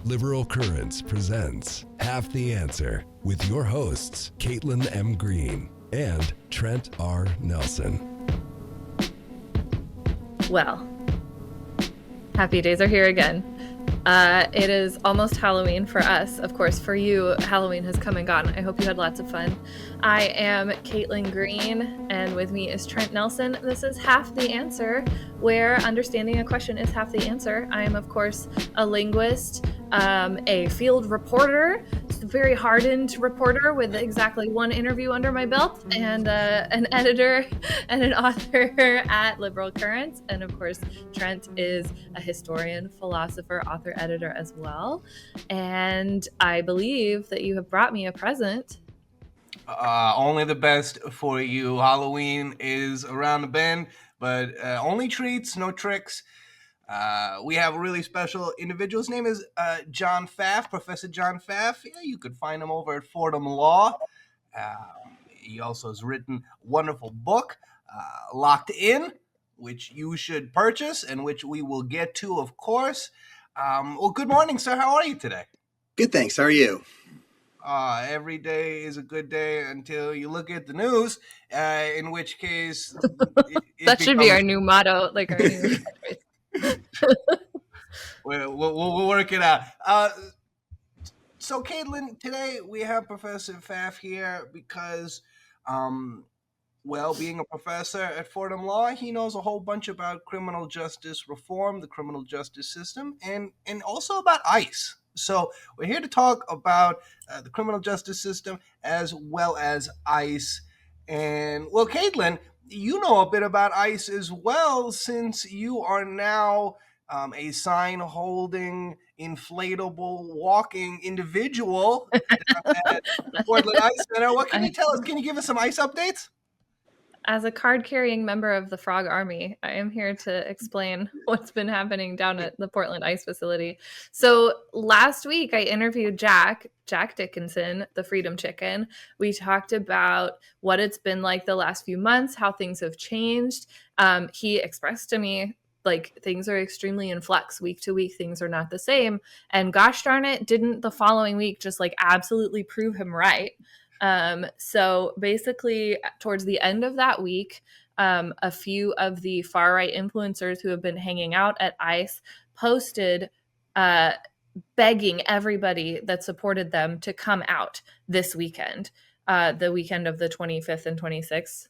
Liberal Currents presents Half the Answer with your hosts, Caitlin M. Green and Trent R. Nelson. Well, happy days are here again. It is almost Halloween for us. Of course, for you, Halloween has come and gone. I hope you had lots of fun. I am Caitlin Green, and with me is Trent Nelson. This is Half the Answer, where understanding a question is half the answer. I am, of course, a linguist, a field reporter, a very hardened reporter with exactly one interview under my belt, and an editor and an author at Liberal Currents. And of course, Trent is a historian, philosopher, author, editor as well. And I believe that you have brought me a present. Only the best for you. Halloween is around the bend, but only treats, no tricks. We have a really special individual. His name is John Pfaff, Professor John Pfaff. Yeah, you could find him over at Fordham Law. He also has written a wonderful book, Locked In, which you should purchase and which we will get to, of course. Well, good morning, sir. How are you today? Good, thanks. How are you? Every day is a good day until you look at the news, in which case... That should be our new motto, like our new... We'll work it out. So, Caitlin, today we have Professor Pfaff here because, being a professor at Fordham Law, he knows a whole bunch about criminal justice reform, the criminal justice system, and also about ICE. So we're here to talk about the criminal justice system as well as ICE. And, well, Caitlin, you know a bit about ICE as well, since you are now a sign-holding, inflatable, walking individual at the Portland ICE Center. What can you tell us? Can you give us some ICE updates? As a card-carrying member of the Frog Army, I am here to explain what's been happening down at the Portland ICE facility. So last week, I interviewed Jack Dickinson, the Freedom Chicken. We talked about what it's been like the last few months, how things have changed. He expressed to me, like, things are extremely in flux week to week. Things are not the same. And gosh darn it, didn't the following week just like absolutely prove him right? So basically, towards the end of that week, a few of the far-right influencers who have been hanging out at ICE posted begging everybody that supported them to come out this weekend, the weekend of the 25th and 26th.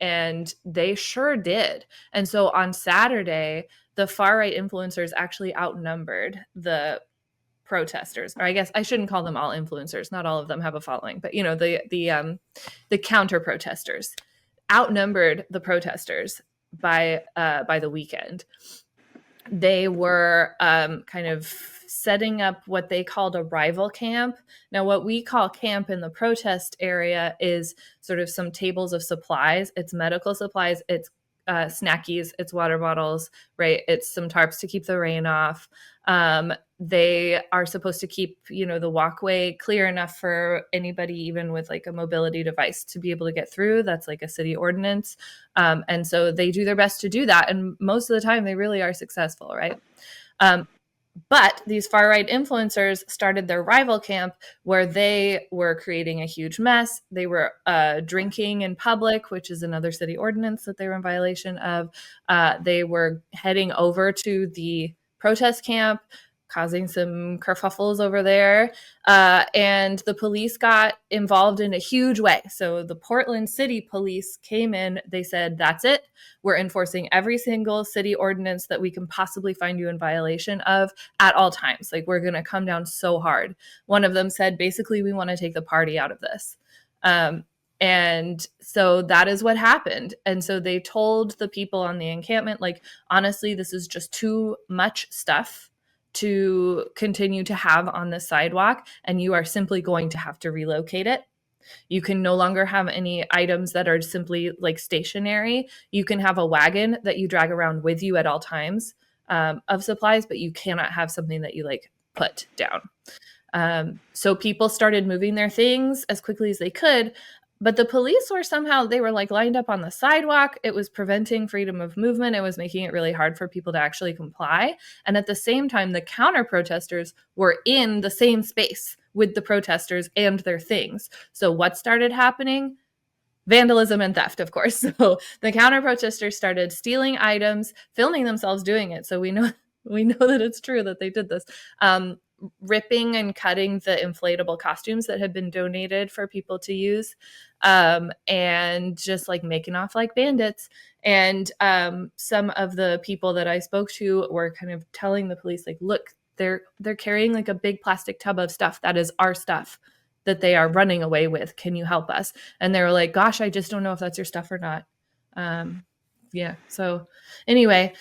And they sure did. And so on Saturday, the far-right influencers actually outnumbered the protesters, or I guess I shouldn't call them all influencers. Not all of them have a following, but the counter protesters outnumbered the protesters by the weekend. They were kind of setting up what they called a rival camp. Now, what we call camp in the protest area is sort of some tables of supplies. It's medical supplies. It's snackies. It's water bottles, right? It's some tarps to keep the rain off. They are supposed to keep, the walkway clear enough for anybody, even with like a mobility device, to be able to get through. That's like a city ordinance. And so they do their best to do that. And most of the time they really are successful, right? But these far-right influencers started their rival camp where they were creating a huge mess. They were drinking in public, which is another city ordinance that they were in violation of. They were heading over to the protest camp, causing some kerfuffles over there. And the police got involved in a huge way. So the Portland City Police came in. They said, that's it. We're enforcing every single city ordinance that we can possibly find you in violation of at all times. Like, we're going to come down so hard. One of them said, basically, we want to take the party out of this. And so that is what happened. And so they told the people on the encampment, like, honestly, this is just too much stuff to continue to have on the sidewalk, and you are simply going to have to relocate it. You can no longer have any items that are simply like stationary. You can have a wagon that you drag around with you at all times of supplies, but you cannot have something that you like put down. So people started moving their things as quickly as they could. But the police were somehow, they were like lined up on the sidewalk. It was preventing freedom of movement. It was making it really hard for people to actually comply. And at the same time, the counter protesters were in the same space with the protesters and their things. So what started happening? Vandalism and theft, of course. So the counter protesters started stealing items, filming themselves doing it. So we know that it's true that they did this. Ripping and cutting the inflatable costumes that had been donated for people to use, and just like making off like bandits. And some of the people that I spoke to were kind of telling the police, like, look, they're carrying like a big plastic tub of stuff that is our stuff that they are running away with. Can you help us? And they were like, gosh, I just don't know if that's your stuff or not. Yeah. So anyway,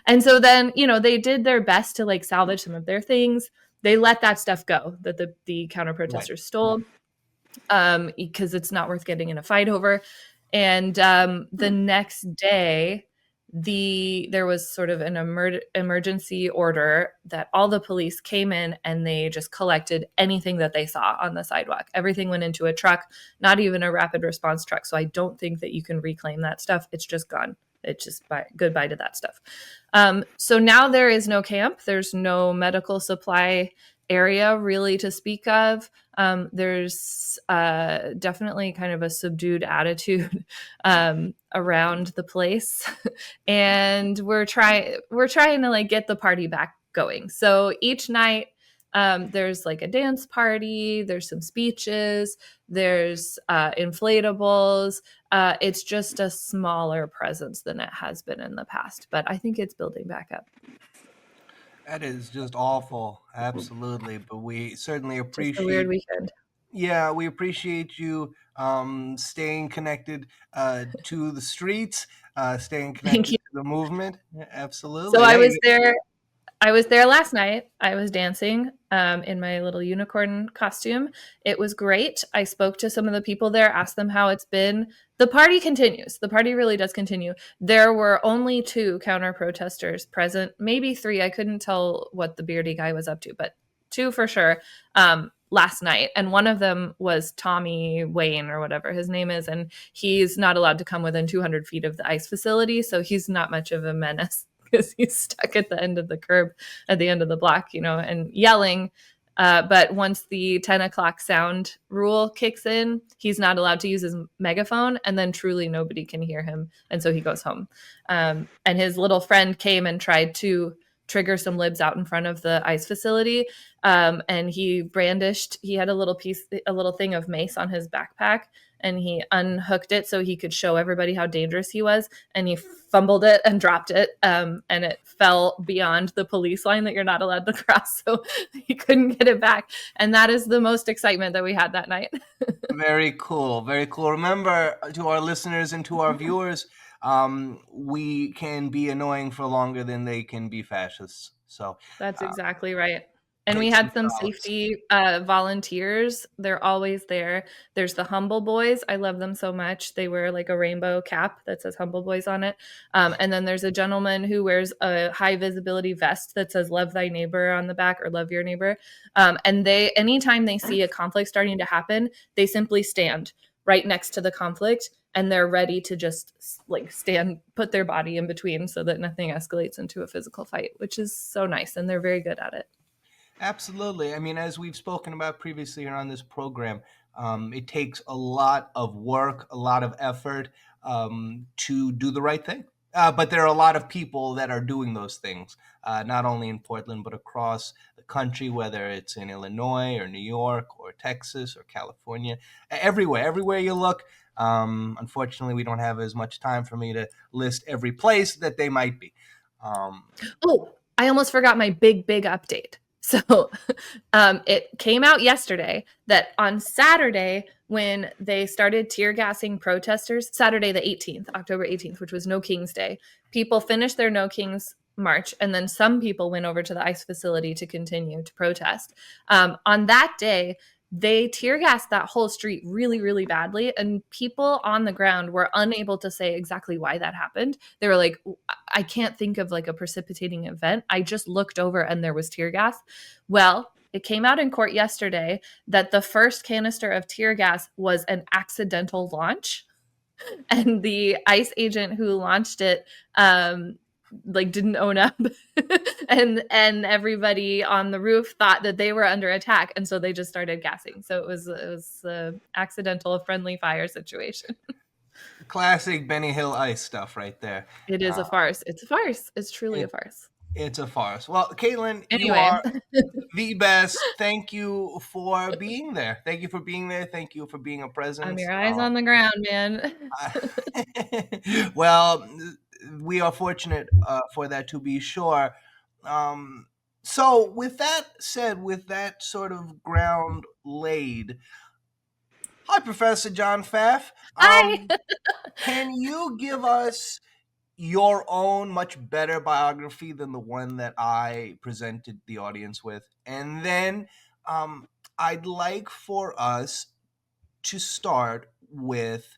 and so then, they did their best to like salvage some of their things. They let that stuff go that the counter protesters stole, because it's not worth getting in a fight over. And the next day, there was sort of an emergency order that all the police came in and they just collected anything that they saw on the sidewalk. Everything went into a truck, not even a rapid response truck. So I don't think that you can reclaim that stuff. It's just gone. It's just goodbye to that stuff. So now there is no camp. There's no medical supply area really to speak of. There's definitely kind of a subdued attitude around the place, and we're trying to like get the party back going. So each night there's like a dance party, there's some speeches, there's inflatables. It's just a smaller presence than it has been in the past, but I think it's building back up. That is just awful. Absolutely. But we certainly appreciate. Just a weird weekend. Yeah, we appreciate you staying connected to the streets, staying connected to the movement. Yeah, absolutely. So I was there last night. I was dancing in my little unicorn costume. It was great. I spoke to some of the people there, asked them how it's been. The party continues. The party really does continue. There were only 2 counter protesters present, maybe 3. I couldn't tell what the beardy guy was up to, but 2 for sure. Last night, and one of them was Tommy Wayne or whatever his name is, and he's not allowed to come within 200 feet of the ice facility, so he's not much of a menace because he's stuck at the end of the curb at the end of the block, and yelling. But once the 10 o'clock sound rule kicks in, he's not allowed to use his megaphone, and then truly nobody can hear him, and so he goes home. And his little friend came and tried to trigger some libs out in front of the ice facility. And he had a little thing of mace on his backpack, and he unhooked it so he could show everybody how dangerous he was. And he fumbled it and dropped it. And it fell beyond the police line that you're not allowed to cross. So he couldn't get it back. And that is the most excitement that we had that night. Very cool. Very cool. Remember, to our listeners and to our viewers, we can be annoying for longer than they can be fascists. So that's exactly right. And we had some safety volunteers. They're always there. There's the Humble Boys. I love them so much. They wear like a rainbow cap that says Humble Boys on it. And then there's a gentleman who wears a high visibility vest that says Love Thy Neighbor on the back, or Love Your Neighbor. And anytime they see a conflict starting to happen, they simply stand right next to the conflict, and they're ready to just like put their body in between so that nothing escalates into a physical fight, which is so nice. And they're very good at it. Absolutely. I mean, as we've spoken about previously here on this program, it takes a lot of work, a lot of effort to do the right thing. But there are a lot of people that are doing those things, not only in Portland, but across the country, whether it's in Illinois or New York or Texas or California, everywhere you look. Unfortunately, we don't have as much time for me to list every place that they might be. I almost forgot my big update. So it came out yesterday that on Saturday, when they started tear gassing protesters, Saturday the 18th, October 18th, which was No King's Day, people finished their No King's march, and then some people went over to the ICE facility to continue to protest. On that day, they tear gassed that whole street really, really badly, and people on the ground were unable to say exactly why that happened. They were like, I can't think of like a precipitating event. I just looked over and there was tear gas. Well, It came out in court yesterday that the first canister of tear gas was an accidental launch. And the ICE agent who launched it didn't own up. and everybody on the roof thought that they were under attack, and so they just started gassing. So it was an accidental friendly fire situation. Classic Benny Hill ice stuff right there. It is a farce. It's a farce. It's truly a farce. It's a farce. Well, Caitlin, you Anyway. are the best. Thank you for being there. Thank you for being there. Thank you for being a presence. I'm your eyes on the ground, man. Well, we are fortunate for that, to be sure. So with that said, with that sort of ground laid, hi, Professor John Pfaff. Hi. Can you give us your own much better biography than the one that I presented the audience with? And then I'd like for us to start with,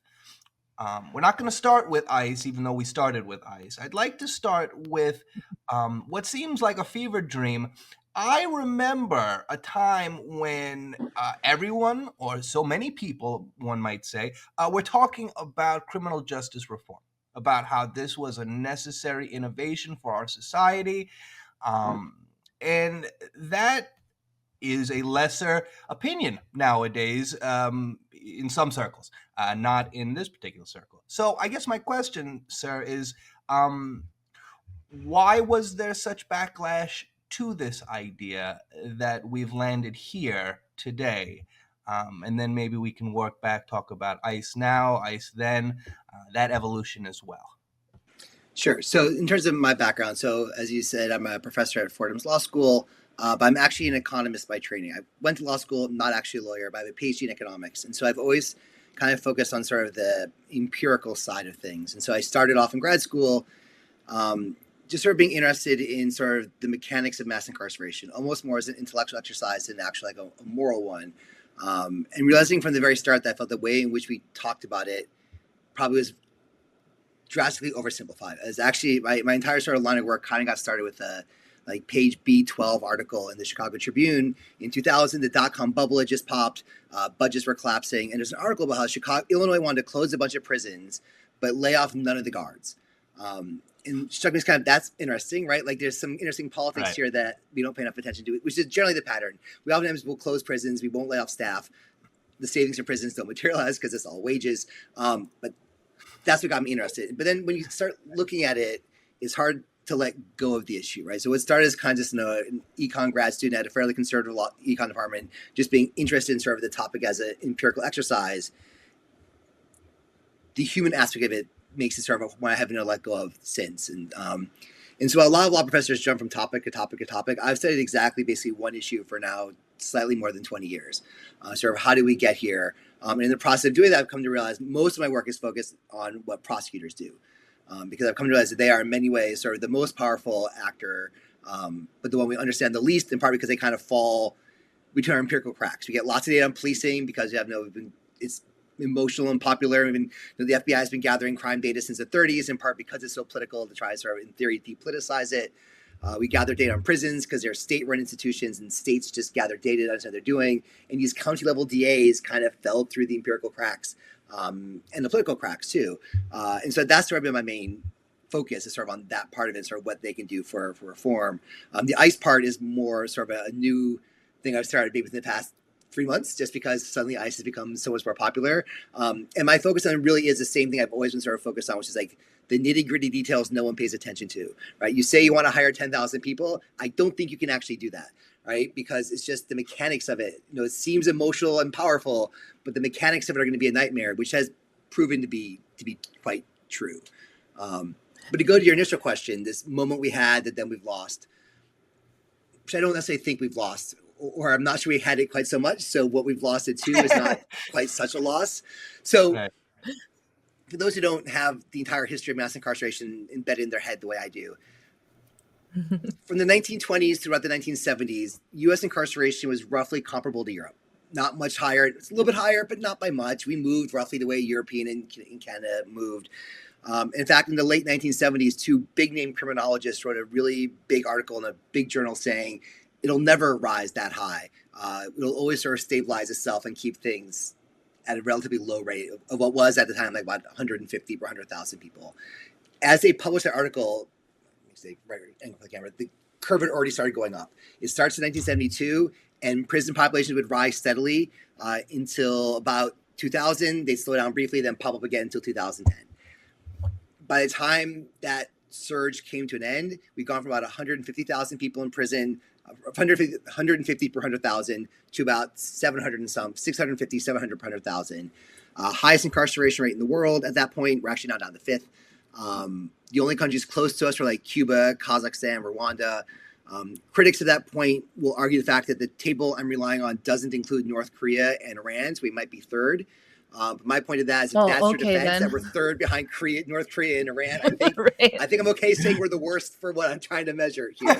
we're not going to start with ICE, even though we started with ICE. I'd like to start with what seems like a fever dream. I remember a time when everyone, or so many people, one might say, were talking about criminal justice reform, about how this was a necessary innovation for our society. And that is a lesser opinion nowadays in some circles, not in this particular circle. So I guess my question, sir, is why was there such backlash to this idea that we've landed here today? And then maybe we can work back, talk about ICE now, ICE then, that evolution as well. Sure. So in terms of my background, so as you said, I'm a professor at Fordham's Law School, but I'm actually an economist by training. I went to law school, not actually a lawyer, but I have a PhD in economics. And so I've always kind of focused on sort of the empirical side of things. And so I started off in grad school just sort of being interested in sort of the mechanics of mass incarceration, almost more as an intellectual exercise than actually like a moral one. And realizing from the very start that I felt the way in which we talked about it probably was drastically oversimplified. As actually my entire sort of line of work kind of got started with a page B12 article in the Chicago Tribune in 2000. The dot-com bubble had just popped, budgets were collapsing, and there's an article about how Illinois wanted to close a bunch of prisons but lay off none of the guards. And struck me as kind of, that's interesting, right? Like there's some interesting politics here that we don't pay enough attention to, which is generally the pattern. We oftentimes will close prisons, we won't lay off staff. The savings in prisons don't materialize because it's all wages. But that's what got me interested. But then when you start looking at it, it's hard to let go of the issue, right? So what started as kind of just an econ grad student at a fairly conservative econ department, just being interested in sort of the topic as an empirical exercise, the human aspect of it makes it sort of one I haven't let go of since. And so a lot of law professors jump from topic to topic to topic. I've studied exactly basically one issue for now slightly more than 20 years. Sort of how do we get here? And in the process of doing that, I've come to realize most of my work is focused on what prosecutors do. Because I've come to realize that they are in many ways sort of the most powerful actor, but the one we understand the least, in part because they kind of fall between our empirical cracks. We get lots of data on policing because it's emotional and popular. Even the FBI has been gathering crime data since the 30s, in part because it's so political to try to sort of, in theory, depoliticize it. We gather data on prisons because they're state-run institutions and states just gather data to understand what they're doing. And these county-level DAs kind of fell through the empirical cracks and the political cracks too. And so that's sort of been my main focus, is sort of on that part of it, sort of what they can do for reform. The ICE part is more sort of a new thing I've started maybe within the past 3 months, just because suddenly ICE has become so much more popular. And my focus on it really is the same thing I've always been sort of focused on, which is like the nitty gritty details no one pays attention to, right? You say you want to hire 10,000 people. I don't think you can actually do that, right? Because it's just the mechanics of it. It seems emotional and powerful, but the mechanics of it are going to be a nightmare, which has proven to be quite true. But to go to your initial question, this moment we had that then we've lost, which I don't necessarily think we've lost, or I'm not sure we had it quite so much. So what we've lost it to is not quite such a loss. So for those who don't have the entire history of mass incarceration embedded in their head the way I do, from the 1920s throughout the 1970s, U.S. incarceration was roughly comparable to Europe. Not much higher. It's a little bit higher, but not by much. We moved roughly the way European and Canada moved. In fact, in the late 1970s, two big-name criminologists wrote a really big article in a big journal saying, it'll never rise that high. It'll always sort of stabilize itself and keep things at a relatively low rate of what was at the time, like about 150 per 100,000 people. As they published an article, right angle for the camera, the curve had already started going up. It starts in 1972, and prison populations would rise steadily until about 2000. They slow down briefly, then pop up again until 2010. By the time that surge came to an end, we've gone from about 150,000 people in prison, 150 per 100,000 to about 700 and some, 650, 700 per 100,000. Highest incarceration rate in the world at that point. We're actually now down to fifth. The only countries close to us were like Cuba, Kazakhstan, Rwanda. Critics at that point will argue the fact that the table I'm relying on doesn't include North Korea and Iran, so we might be third. But my point of that is, if that's your defense, that we're third behind North Korea and Iran, I think I'm okay saying we're the worst for what I'm trying to measure here.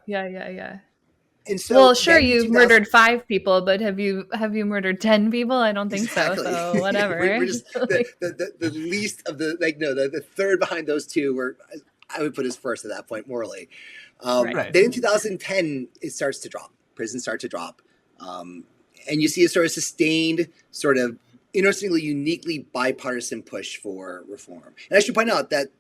Yeah. And so, well, sure, you've murdered 5 people, but have you murdered 10 people? I don't think so. So whatever. We're just the least of the the third behind those two. Were I would put us first at that point morally. Then in 2010, it starts to drop. Prisons start to drop. And you see a sort of sustained, sort of interestingly, uniquely bipartisan push for reform. And I should point out that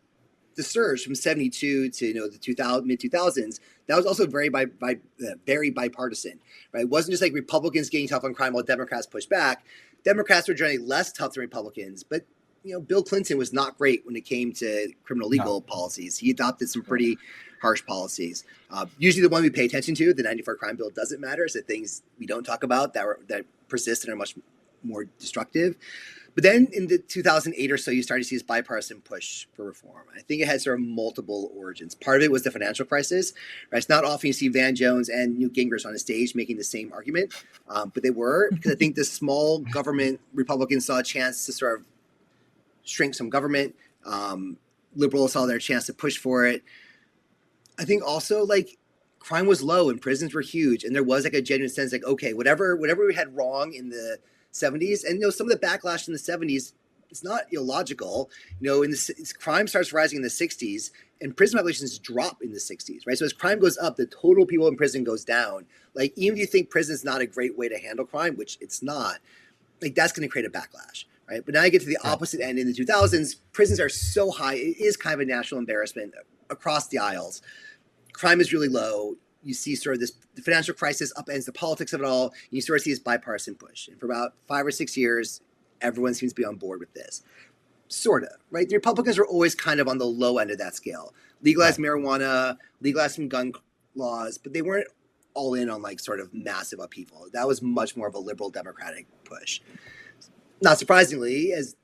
the surge from 72 to the mid 2000s, that was also very bipartisan, right? It wasn't just like Republicans getting tough on crime while Democrats pushed back. Democrats were generally less tough than Republicans, but Bill Clinton was not great when it came to criminal legal policies. He adopted some pretty harsh policies. Usually the one we pay attention to, the 94 crime bill, doesn't matter. It's the things we don't talk about that persist and are much more destructive. But then in the 2008 or so, you started to see this bipartisan push for reform. I think it had sort of multiple origins. Part of it was the financial crisis. Right? It's not often you see Van Jones and Newt Gingrich on a stage making the same argument, but they were, because I think the small government Republicans saw a chance to sort of shrink some government. Liberals saw their chance to push for it. I think also crime was low and prisons were huge, and there was a genuine sense okay, whatever we had wrong in the 70s, and some of the backlash in the 70s, it's not illogical. Crime starts rising in the 60s, and prison populations drop in the 60s, right? So as crime goes up, the total people in prison goes down. Even if you think prison's not a great way to handle crime, which it's not, that's going to create a backlash. Right. But now you get to the opposite end in the 2000s. Prisons are so high. It is kind of a national embarrassment across the aisles. Crime is really low. You see sort of the financial crisis upends the politics of it all. And you sort of see this bipartisan push. And for about 5 or 6 years, everyone seems to be on board with this. Sort of. Right. The Republicans were always kind of on the low end of that scale. Legalized marijuana, legalized some gun laws, but they weren't all in on sort of massive upheaval. That was much more of a liberal Democratic push. Not surprisingly, as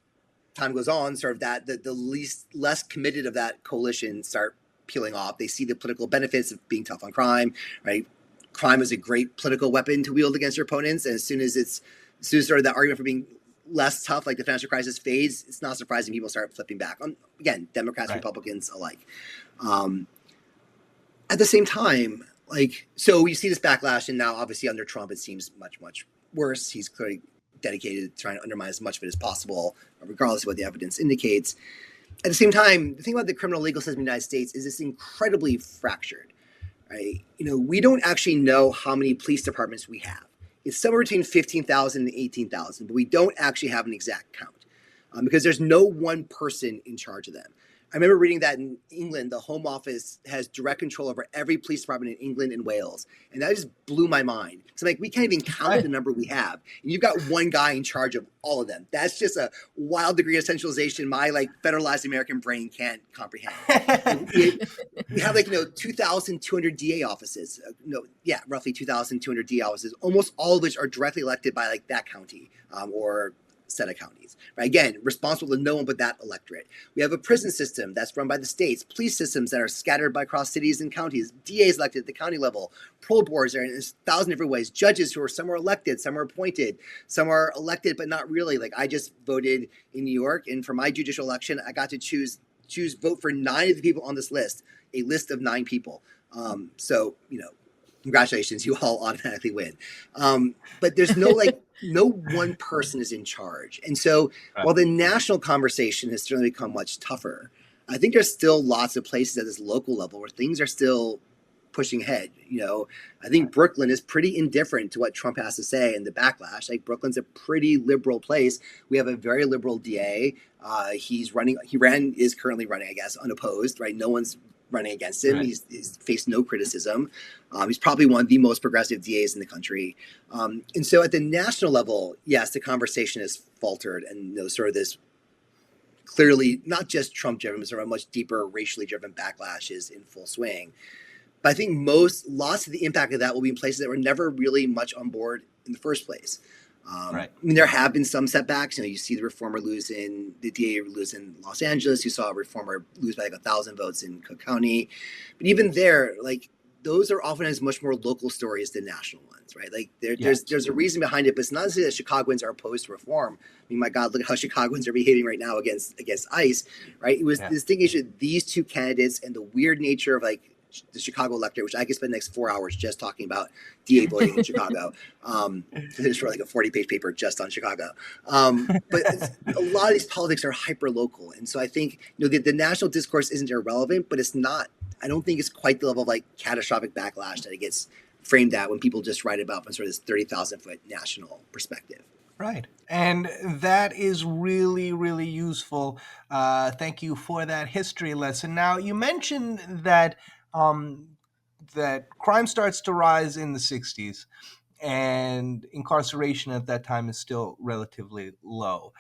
time goes on, sort of the less committed of that coalition start peeling off. They see the political benefits of being tough on crime, right? Crime is a great political weapon to wield against your opponents. And as soon as sort of that argument for being less tough, the financial crisis fades, it's not surprising people start flipping back on, again, Democrats, Republicans alike. At the same time, so you see this backlash, and now obviously under Trump, it seems much, much worse. He's clearly dedicated to trying to undermine as much of it as possible, regardless of what the evidence indicates. At the same time, the thing about the criminal legal system in the United States is it's incredibly fractured, right? We don't actually know how many police departments we have. It's somewhere between 15,000 and 18,000, but we don't actually have an exact count because there's no one person in charge of them. I remember reading that in England, the Home Office has direct control over every police department in England and Wales. And that just blew my mind. So we can't even count the number we have. And you've got one guy in charge of all of them. That's just a wild degree of centralization my federalized American brain can't comprehend. We have 2,200 DA offices. Roughly 2,200 DA offices, almost all of which are directly elected by that county or set of counties, right? Again, responsible to no one but that electorate. We have a prison system that's run by the states, police systems that are scattered by across cities and counties, DAs elected at the county level, parole boards are in 1,000 different ways, judges who are some are elected, some are appointed, some are elected but not really. I just voted in New York, and for my judicial election, I got to vote for 9 of the people on this list, a list of 9 people. Congratulations, you all automatically win. But there's no no one person is in charge. And so while the national conversation has certainly become much tougher, I think there's still lots of places at this local level where things are still pushing ahead. I think Brooklyn is pretty indifferent to what Trump has to say and the backlash. Like, Brooklyn's a pretty liberal place. We have a very liberal DA. Is currently running, I guess, unopposed, right? No one's running against him. Right. He's faced no criticism. He's probably one of the most progressive DAs in the country. And so at the national level, yes, the conversation has faltered, and sort of this clearly not just Trump driven, but sort of a much deeper racially driven backlash is in full swing. But I think lots of the impact of that will be in places that were never really much on board in the first place. Right. I mean, there have been some setbacks. You see the DA lose in Los Angeles. You saw a reformer lose by like 1,000 votes in Cook County. But even there, like, those are often as much more local stories than national ones, right? Like, there's a reason behind it, but it's not to say that Chicagoans are opposed to reform. I mean, my God, look at how Chicagoans are behaving right now against ICE, right? It was this distinction of these two candidates and the weird nature of, like, the Chicago electorate, which I could spend the next 4 hours just talking about DA voting in Chicago. There's like a 40-page paper just on Chicago. But a lot of these politics are hyper-local. And so I think, the national discourse isn't irrelevant, but it's not, I don't think it's quite the level of like catastrophic backlash that it gets framed at when people just write about from sort of this 30,000-foot national perspective. Right. And that is really, really useful. Thank you for that history lesson. Now, you mentioned that that crime starts to rise in the 60s, and incarceration at that time is still relatively low.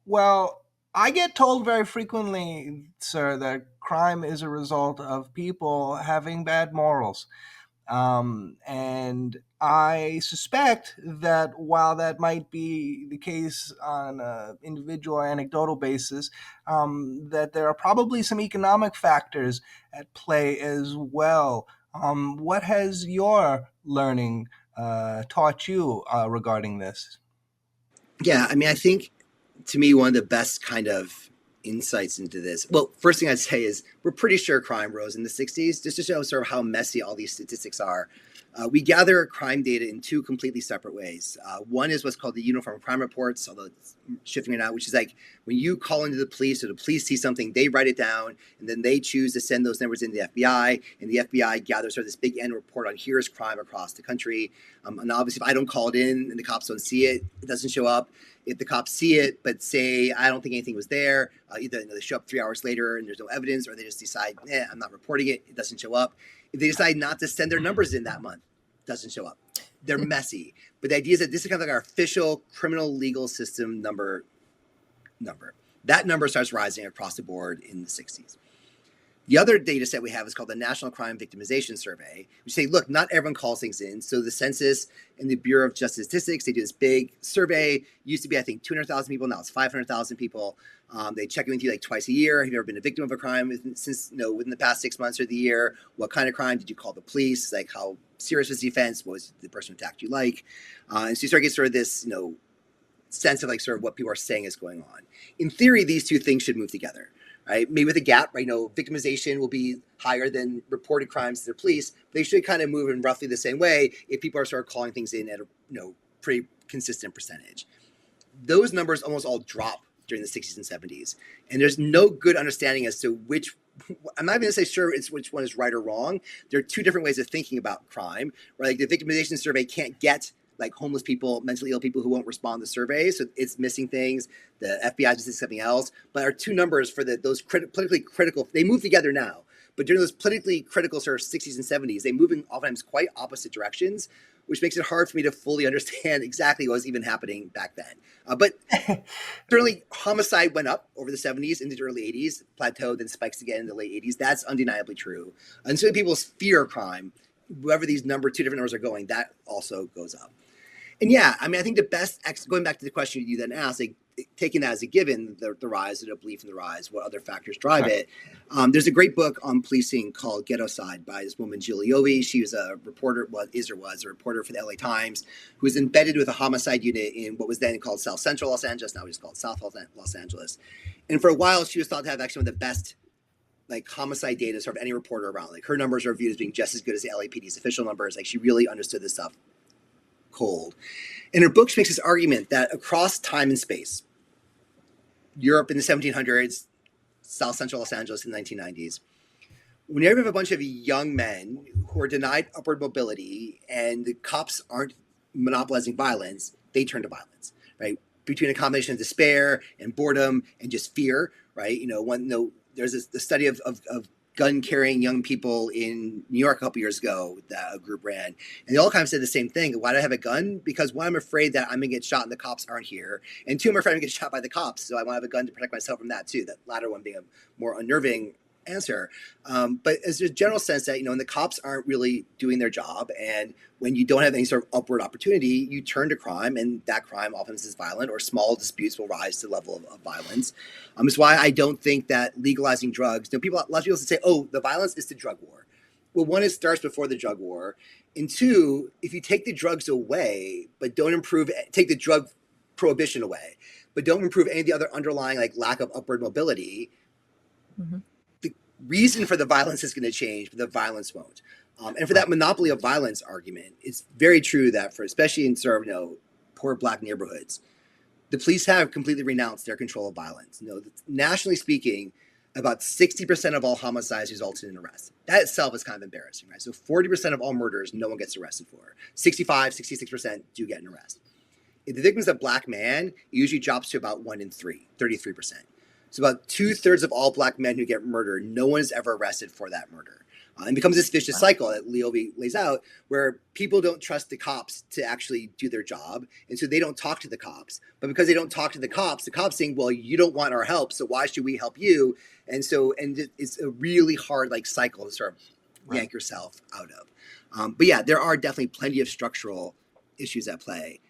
Well, I get told very frequently, sir, that crime is a result of people having bad morals. And I suspect that while that might be the case on an individual anecdotal basis, that there are probably some economic factors at play as well. What has your learning taught you regarding this? Yeah, I mean, I think, to me, one of the best kind of insights into this. Well, first thing I'd say is we're pretty sure crime rose in the 60s, just to show sort of how messy all these statistics are. We gather crime data in two completely separate ways. One is what's called the Uniform Crime Reports, although it's shifting it out, which is like when you call into the police or the police see something, they write it down, and then they choose to send those numbers into the FBI, and the FBI gathers sort of this big end report on here's crime across the country. And obviously, if I don't call it in and the cops don't see it, it doesn't show up. If the cops see it, but say, I don't think anything was there, either they show up 3 hours later and there's no evidence, or they just decide, I'm not reporting it, it doesn't show up. If they decide not to send their numbers in that month, it doesn't show up. They're messy. But the idea is that this is kind of like our official criminal legal system number. That number starts rising across the board in the 60s. The other data set we have is called the National Crime Victimization Survey, which say, look, not everyone calls things in. So the census and the Bureau of Justice Statistics, they do this big survey. It used to be, I think, 200,000 people. Now it's 500,000 people. They check in with you like twice a year. Have you ever been a victim of a crime within the past 6 months or the year? What kind of crime? Did you call the police? Like, how serious was the offense? What was the person who attacked you like? And so you start getting sort of this, sense of like sort of what people are saying is going on. In theory, these two things should move together. Right? Maybe with a gap, right? Victimization will be higher than reported crimes to the police. They should kind of move in roughly the same way if people are sort of calling things in at a pretty consistent percentage. Those numbers almost all drop during the 60s and 70s. And there's no good understanding as to which, I'm not going to say sure it's which one is right or wrong. There are two different ways of thinking about crime, right? Like the victimization survey can't get like homeless people, mentally ill people who won't respond to surveys. So it's missing things. The FBI just did something else. But our two numbers for those politically critical, they move together now. But during those politically critical sort of 60s and 70s, they move in oftentimes quite opposite directions, which makes it hard for me to fully understand exactly what was even happening back then. But certainly homicide went up over the 70s into the early 80s, plateaued, then spikes again in the late 80s. That's undeniably true. And so people's fear of crime, wherever these two different numbers are going, that also goes up. And yeah, I mean, I think the best, going back to the question you then asked, like taking that as a given, the rise, the belief in the rise, what other factors drive it. There's a great book on policing called Ghetto Side by this woman, Julie Ovi. She was a reporter, was a reporter for the LA Times, who was embedded with a homicide unit in what was then called South Central Los Angeles, now it's called South Los Angeles. And for a while, she was thought to have actually one of the best like homicide data sort of any reporter around. Like her numbers are viewed as being just as good as the LAPD's official numbers. Like she really understood this stuff cold. In her book, she makes this argument that across time and space, Europe in the 1700s, South Central Los Angeles in the 1990s, whenever you have a bunch of young men who are denied upward mobility and the cops aren't monopolizing violence, they turn to violence, right? Between a combination of despair and boredom and just fear, right? There's a study of gun carrying young people in New York a couple years ago that a group ran. And they all kind of said the same thing. Why do I have a gun? Because one, I'm afraid that I'm going to get shot and the cops aren't here. And two, I'm afraid I'm going to get shot by the cops. So I want to have a gun to protect myself from that too. That latter one being a more unnerving answer. But as a general sense that, when the cops aren't really doing their job and when you don't have any sort of upward opportunity, you turn to crime, and that crime often is violent, or small disputes will rise to the level of violence. It's why I don't think that legalizing drugs, a lot of people say, oh, the violence is the drug war. Well, one, it starts before the drug war. And two, if you take the drugs away, but don't take the drug prohibition away, but don't improve any of the other underlying lack of upward mobility, the reason for the violence is going to change, but the violence won't. And for that monopoly of violence argument, it's very true that especially in sort of, poor Black neighborhoods, the police have completely renounced their control of violence. Nationally speaking, about 60% of all homicides resulted in arrest. That itself is kind of embarrassing, right? So 40% of all murders, no one gets arrested for. 65, 66% do get an arrest. If the victim's a Black man, it usually drops to about 1 in 3, 33%. So about 2/3 of all Black men who get murdered, no one is ever arrested for that murder. And becomes this vicious cycle that Leo lays out, where people don't trust the cops to actually do their job. And so they don't talk to the cops. But because they don't talk to the cops saying, well, you don't want our help, so why should we help you? And it's a really hard cycle to sort of yank yourself out of. But yeah, there are definitely plenty of structural issues at play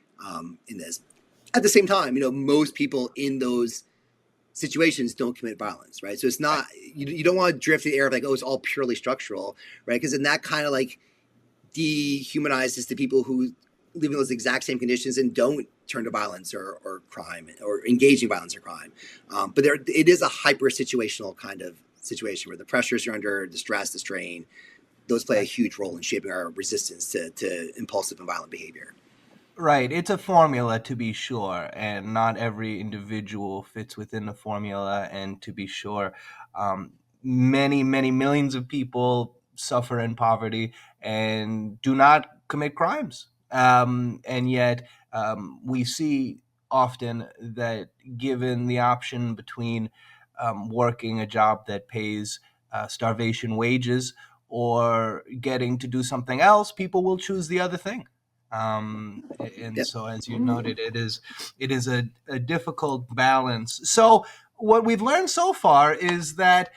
in this. At the same time, most people in those situations don't commit violence, right? So it's not, you don't want to drift the air of it's all purely structural, right? Because then that kind of dehumanizes the people who live in those exact same conditions and don't turn to violence or crime or engage in violence or crime. But it is a hyper situational kind of situation where the pressures you're under, the stress, the strain, those play a huge role in shaping our resistance to impulsive and violent behavior. Right. It's a formula, to be sure, and not every individual fits within the formula. And to be sure, many, many millions of people suffer in poverty and do not commit crimes. And yet we see often that given the option between working a job that pays starvation wages or getting to do something else, people will choose the other thing. So as you noted, it is a difficult balance. So what we've learned so far is that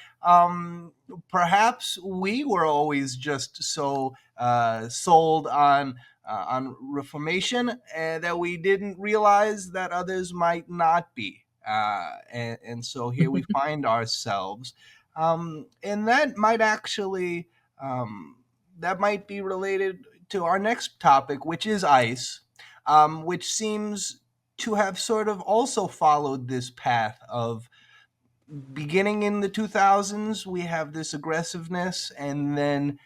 perhaps we were always just so sold on reformation that we didn't realize that others might not be. And so here we find ourselves, and that might actually that might be related to our next topic, which is ICE, which seems to have sort of also followed this path of beginning in the 2000s. We have this aggressiveness, and then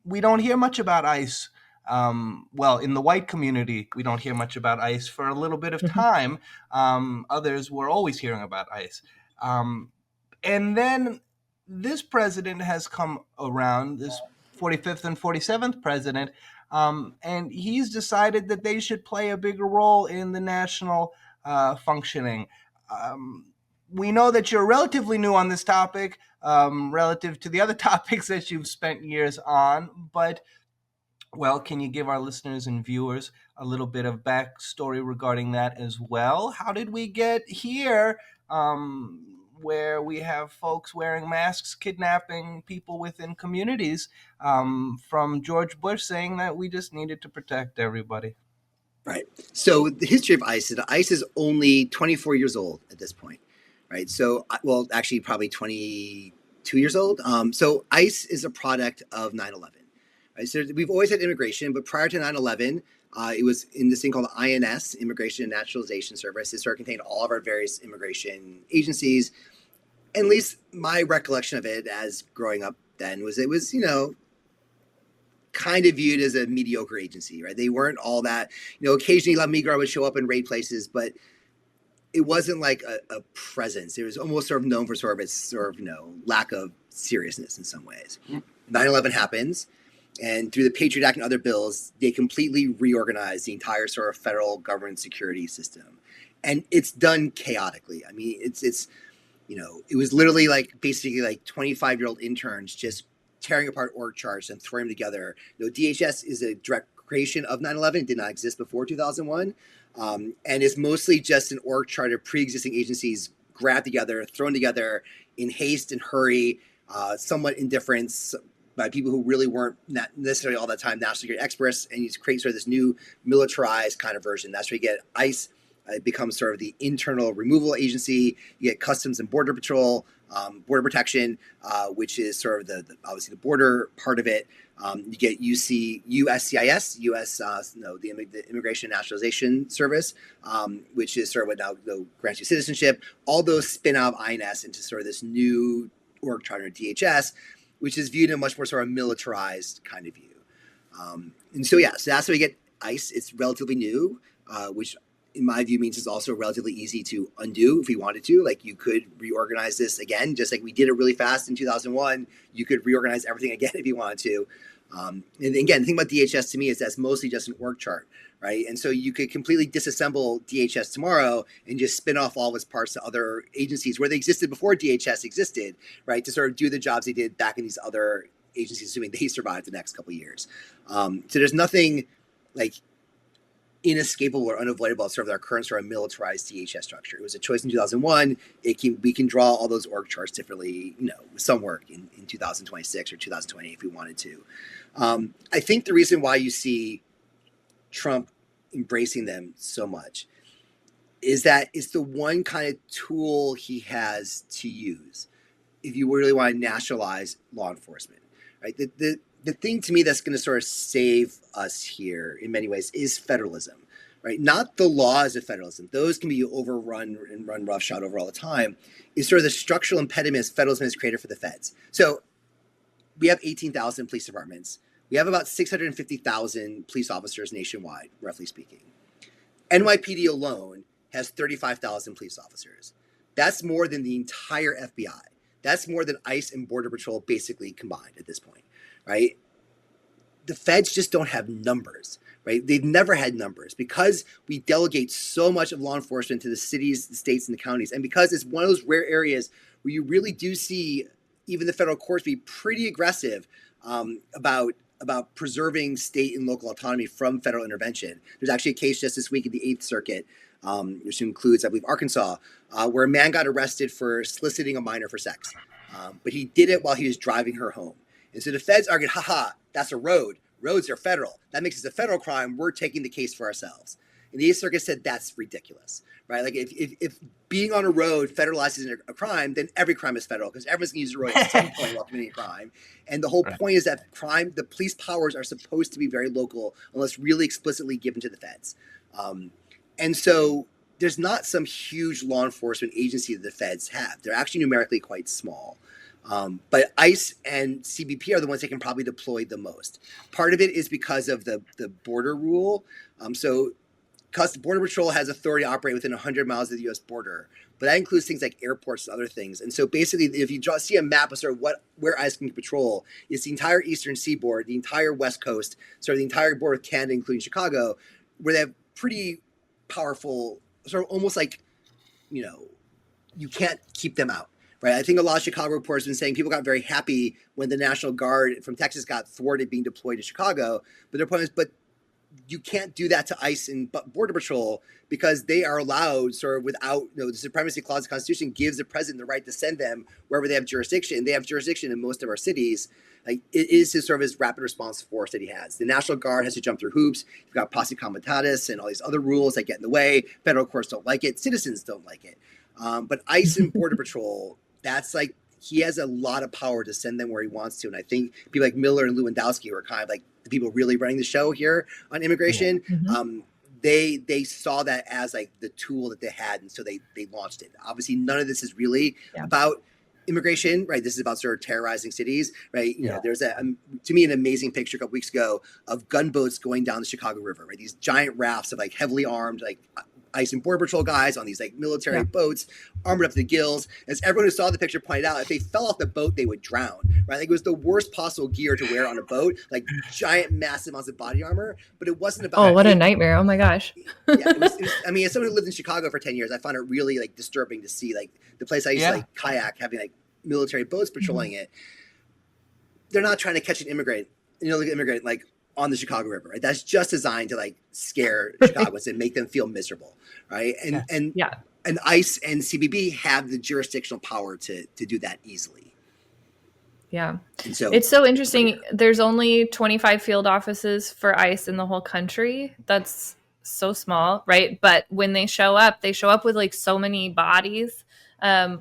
we don't hear much about ICE. Well, in the white community, we don't hear much about ICE for a little bit of time. Others were always hearing about ICE. And then this president has come around, this 45th and 47th president, and he's decided that they should play a bigger role in the national functioning. We know that you're relatively new on this topic relative to the other topics that you've spent years on, but, well, can you give our listeners and viewers a little bit of backstory regarding that as well? How did we get here? Where we have folks wearing masks, kidnapping people within communities, from George Bush saying that we just needed to protect everybody. Right. So the history of ICE is only 24 years old at this point, right? So, well, actually probably 22 years old. So ICE is a product of 9/11. Right? So we've always had immigration, but prior to 9/11, it was in this thing called the INS, Immigration and Naturalization Service. It sort of contained all of our various immigration agencies. At least my recollection of it as growing up then was it was, kind of viewed as a mediocre agency, right? They weren't all that, occasionally La Migra would show up and raid places, but it wasn't like a presence. It was almost sort of known for sort of its sort of, lack of seriousness in some ways. 9/11 happens, and through the Patriot Act and other bills, they completely reorganized the entire sort of federal government security system. And it's done chaotically. I mean, it's it was literally like basically like 25-year-old interns just tearing apart org charts and throwing them together. DHS is a direct creation of 9/11. It did not exist before 2001. And it's mostly just an org chart of pre-existing agencies grabbed together, thrown together in haste and hurry, somewhat indifference by people who really weren't not necessarily all that time national security experts, and you create sort of this new militarized kind of version. That's where you get ICE. It becomes sort of the internal removal agency. You get Customs and Border Patrol, Border Protection, which is sort of the obviously the border part of it. You get USCIS, the Immigration and Naturalization Service, which is sort of what now grants you citizenship. All those spin out of INS into sort of this new org chart, DHS, which is viewed in a much more sort of militarized kind of view. And so that's where you get ICE. It's relatively new, which in my view means it's also relatively easy to undo if we wanted to. Like you could reorganize this again, just like we did it really fast in 2001. You could reorganize everything again if you wanted to. And again, the thing about DHS to me is that's mostly just an org chart, right? And so you could completely disassemble DHS tomorrow and just spin off all of its parts to other agencies where they existed before DHS existed, right? To sort of do the jobs they did back in these other agencies, assuming they survived the next couple of years. So there's nothing like inescapable or unavoidable sort of our current sort of militarized DHS structure. It was a choice in 2001. We can draw all those org charts differently, with some work in 2026 or 2028 if we wanted to. I think the reason why you see Trump embracing them so much is that it's the one kind of tool he has to use if you really want to nationalize law enforcement, right? The thing to me that's going to sort of save us here in many ways is federalism, right? Not the laws of federalism. Those can be overrun and run roughshod over all the time. Is sort of the structural impediments federalism has created for the feds. So we have 18,000 police departments. We have about 650,000 police officers nationwide, roughly speaking. NYPD alone has 35,000 police officers. That's more than the entire FBI. That's more than ICE and Border Patrol basically combined at this point. Right? The feds just don't have numbers, right? They've never had numbers because we delegate so much of law enforcement to the cities, the states, and the counties. And because it's one of those rare areas where you really do see even the federal courts be pretty aggressive about preserving state and local autonomy from federal intervention. There's actually a case just this week in the 8th Circuit, which includes, I believe, Arkansas, where a man got arrested for soliciting a minor for sex. But he did it while he was driving her home. And so the feds argued, that's a road. Roads are federal. That makes it a federal crime. We're taking the case for ourselves. And the 8th Circuit said that's ridiculous, right? Like if being on a road federalizes a crime, then every crime is federal because everyone's going to use the road at some point while committing a crime. And the whole point is that the police powers are supposed to be very local unless really explicitly given to the feds. And so there's not some huge law enforcement agency that the feds have. They're actually numerically quite small. But ICE and CBP are the ones that can probably deploy the most. Part of it is because of the border rule. So Border Patrol has authority to operate within 100 miles of the U.S. border, but that includes things like airports and other things. And so basically, if you see a map of sort of where ICE can patrol, it's the entire eastern seaboard, the entire west coast, sort of the entire border of Canada, including Chicago, where they have pretty powerful, sort of almost like, you can't keep them out. Right. I think a lot of Chicago reporters have been saying people got very happy when the National Guard from Texas got thwarted being deployed to Chicago. But their point is, but you can't do that to ICE and Border Patrol because they are allowed sort of without, the Supremacy Clause of the Constitution gives the president the right to send them wherever they have jurisdiction. They have jurisdiction in most of our cities. Like it is his sort of his rapid response force that he has. The National Guard has to jump through hoops. You've got posse comitatus and all these other rules that get in the way. Federal courts don't like it. Citizens don't like it. But ICE and Border Patrol, that's like he has a lot of power to send them where he wants to. And I think people like Miller and Lewandowski who are kind of like the people really running the show here on immigration. Mm-hmm. They saw that as like the tool that they had. And so they launched it. Obviously, none of this is really about immigration, right? This is about sort of terrorizing cities, right? You know, there's to me, an amazing picture a couple weeks ago of gunboats going down the Chicago River, right? These giant rafts of like heavily armed, like ICE and Border Patrol guys on these like military boats, armored up to the gills. As everyone who saw the picture pointed out, if they fell off the boat, they would drown, right? Like it was the worst possible gear to wear on a boat, like giant, massive amounts of body armor. But it wasn't about. Oh, what a nightmare! Oh my gosh. It was, I mean, as someone who lived in Chicago for 10 years, I found it really like disturbing to see like the place I used to like kayak having like military boats patrolling it. They're not trying to catch an immigrant, like on the Chicago River, right? That's just designed to like scare Chicagoans and make them feel miserable, right? And ICE and CBP have the jurisdictional power to do that easily. Yeah. And so it's so interesting. There's only 25 field offices for ICE in the whole country. That's so small, right? But when they show up with like so many bodies.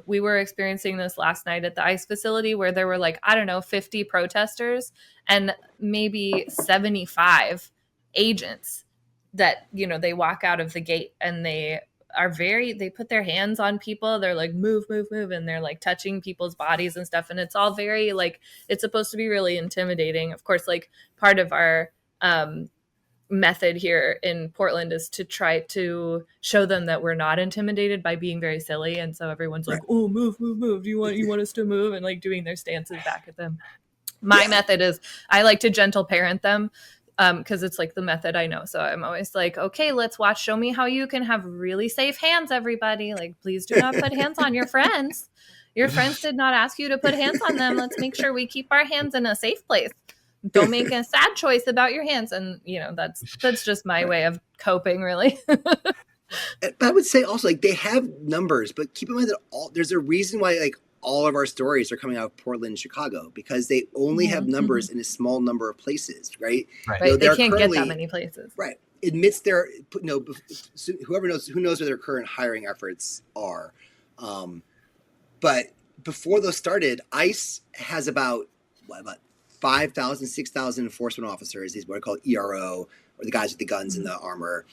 We were experiencing this last night at the ICE facility where there were like, I don't know, 50 protesters and maybe 75 agents that, you know, they walk out of the gate and they put their hands on people. They're like, move, move, move. And they're like touching people's bodies and stuff. And it's all very like, it's supposed to be really intimidating. Of course, like part of our, method here in Portland is to try to show them that we're not intimidated by being very silly, and so everyone's like, oh, move, move, move, you want us to move, and like doing their stances back at them. My method is I like to gentle parent them because it's like the method I know. So I'm always like, okay, let's watch, show me how you can have really safe hands, everybody. Like, please do not put hands on your friends. Your friends did not ask you to put hands on them. Let's make sure we keep our hands in a safe place. Don't make a sad choice about your hands. And, you know, that's just my way of coping, really. But I would say also, like, they have numbers, but keep in mind that there's a reason why, like, all of our stories are coming out of Portland and Chicago, because they only have numbers in a small number of places, right? Right. You know, they can't get that many places. Right. Admits their, who knows what their current hiring efforts are. But before those started, ICE has about 5,000, 6,000 enforcement officers. These what are called ERO, or the guys with the guns and the armor.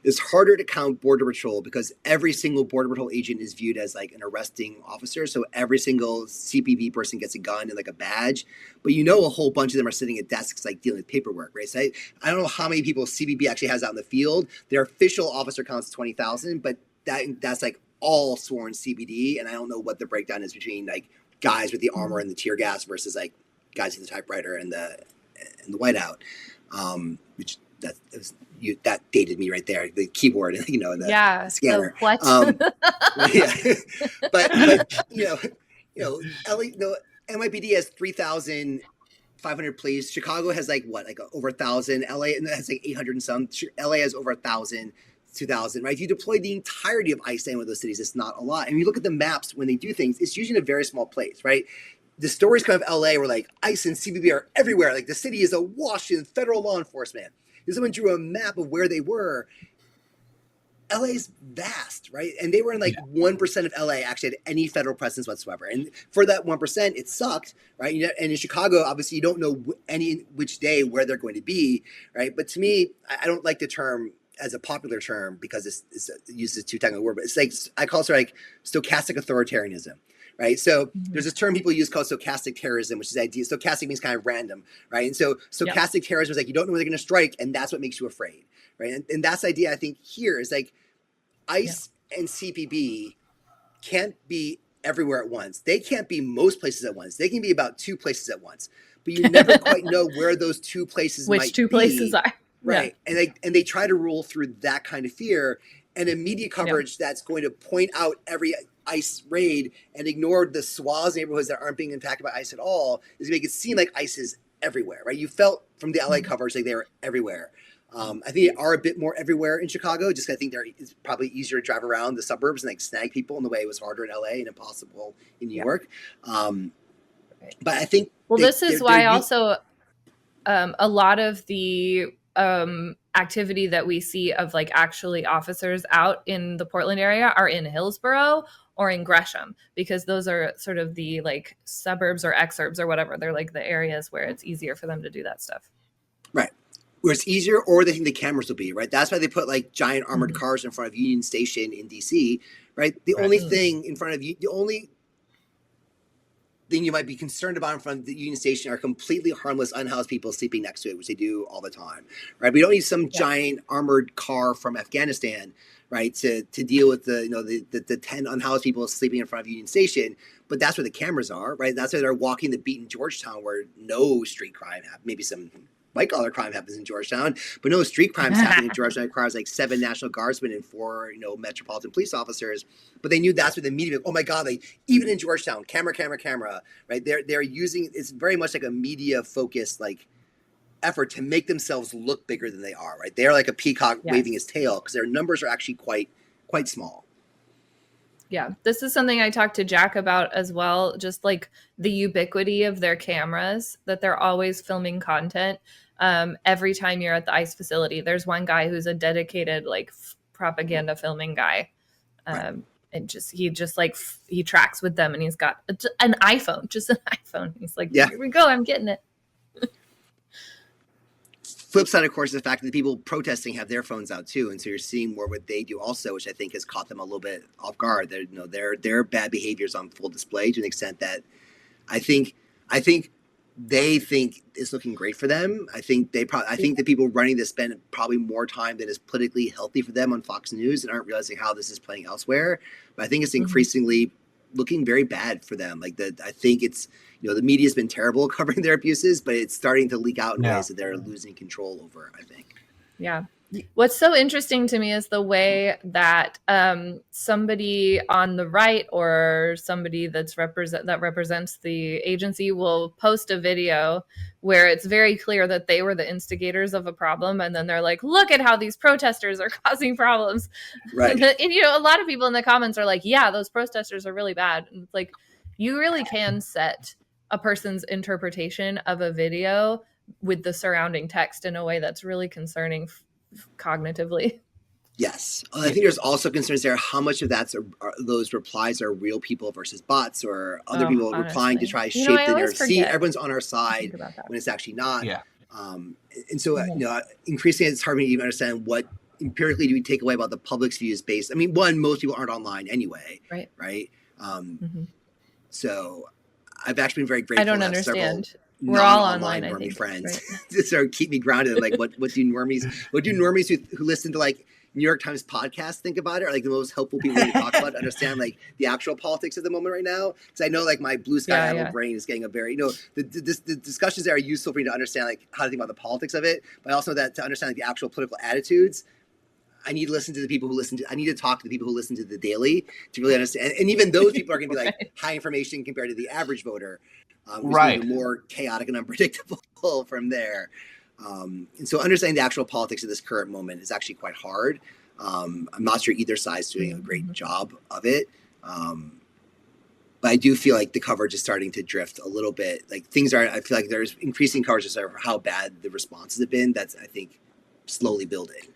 It's harder to count Border Patrol because every single Border Patrol agent is viewed as like an arresting officer. So every single CPB person gets a gun and like a badge, but you know a whole bunch of them are sitting at desks like dealing with paperwork, right? So I don't know how many people CPB actually has out in the field. Their official officer counts 20,000, but that's like all sworn CBD, and I don't know what the breakdown is between like guys with the armor and the tear gas versus like guys with the typewriter and the whiteout, which that dated me right there. The keyboard, and the scanner. So what? But NYPD has 3,500 police. Chicago has like over 1,000. LA has like 800 and some. LA has over 1,000. 2,000, right? If you deploy the entirety of ICE in one of those cities, it's not a lot. And you look at the maps when they do things, it's usually in a very small place, right? The stories come out of LA where like ICE and CBP are everywhere. Like the city is awash in federal law enforcement. If someone drew a map of where they were, LA's vast, right? And they were in like 1% of LA actually had any federal presence whatsoever. And for that 1%, it sucked, right? And in Chicago, obviously, you don't know which day where they're going to be, right? But to me, I don't like the term as a popular term because it uses too technical word, but it's like, I call it sort of like stochastic authoritarianism, right? So there's this term people use called stochastic terrorism, which is the idea. Stochastic means kind of random, right? And so stochastic terrorism is like, you don't know when they're going to strike, and that's what makes you afraid, right? And that's the idea, I think, here is like ICE and CPB can't be everywhere at once. They can't be most places at once. They can be about 2 places at once, but you never quite know where those 2 places might be. Which 2 places are. Right. Yeah. And they try to rule through that kind of fear, and a media coverage that's going to point out every ICE raid and ignore the swaths neighborhoods that aren't being impacted by ICE at all is to make it seem like ICE is everywhere, right? You felt from the LA coverage like they were everywhere. I think they are a bit more everywhere in Chicago. Just I think it's probably easier to drive around the suburbs and like snag people in the way it was harder in LA and impossible in New York. But I think this is why also a lot of the activity that we see of like actually officers out in the Portland area are in Hillsborough or in Gresham, because those are sort of the like suburbs or exurbs or whatever. They're like the areas where it's easier for them to do that stuff. Right. Where it's easier, or they think the cameras will be, right? That's why they put like giant armored cars in front of Union Station in DC, right? The only thing in front of you, thing you might be concerned about in front of the Union Station are completely harmless, unhoused people sleeping next to it, which they do all the time, right? We don't need some giant armored car from Afghanistan, right, to deal with the 10 unhoused people sleeping in front of Union Station. But that's where the cameras are, right? That's why they're walking the beat in Georgetown, where no street crime happens. Maybe some white-collar crime happens in Georgetown, but no street crimes happen in Georgetown. It requires like 7 National Guardsmen and 4, Metropolitan Police officers. But they knew that's what the media, oh my God, like even in Georgetown, camera, right? They're using, it's very much like a media-focused like effort to make themselves look bigger than they are, right? They're like a peacock waving his tail because their numbers are actually quite small. Yeah, this is something I talked to Jack about as well, just like the ubiquity of their cameras, that they're always filming content. Every time you're at the ICE facility, there's one guy who's a dedicated like propaganda filming guy. And he tracks with them, and he's got an iPhone, just an iPhone. He's like, here we go, I'm getting it. Flip side, of course, is the fact that the people protesting have their phones out too, and so you're seeing more what they do also, which I think has caught them a little bit off guard. Their bad behaviors on full display to an extent that I think they think it's looking great for them. I think the people running this spend probably more time than is politically healthy for them on Fox News and aren't realizing how this is playing elsewhere. But I think it's increasingly looking very bad for them. I think it's, the media's been terrible covering their abuses, but it's starting to leak out in ways that they're losing control over, I think. Yeah. What's so interesting to me is the way that somebody on the right or somebody that represents the agency will post a video where it's very clear that they were the instigators of a problem, and then they're like, look at how these protesters are causing problems. Right. And a lot of people in the comments are like, yeah, those protesters are really bad. And it's like, you really can set a person's interpretation of a video with the surrounding text in a way that's really concerning cognitively. Yes. I think there's also concerns there how much of those replies are real people versus bots or other people replying to try to shape the narrative. See, everyone's on our side when it's actually not. Yeah. And so, increasingly it's hard for me to even understand what empirically do we take away about the public's views based. I mean, one, most people aren't online anyway. Right. So I've actually been very grateful. I don't understand. We're all online, I think, friends to sort of keep me grounded. Like, what do normies who listen to like New York Times podcasts think about it? Are like the most helpful people to talk about, understand like the actual politics of the moment right now. Because I know like my blue sky adult brain is getting a very, the discussions there are useful for me to understand like how to think about the politics of it, but also that to understand like, the actual political attitudes. I need to listen to the people I need to talk to the people who listen to the Daily to really understand. And even those people are going to be like high information compared to the average voter. Who's more chaotic and unpredictable from there. And so understanding the actual politics of this current moment is actually quite hard. I'm not sure either side's doing a great job of it. But I do feel like the coverage is starting to drift a little bit. Like I feel like there's increasing coverage of how bad the responses have been. That's, I think, slowly building.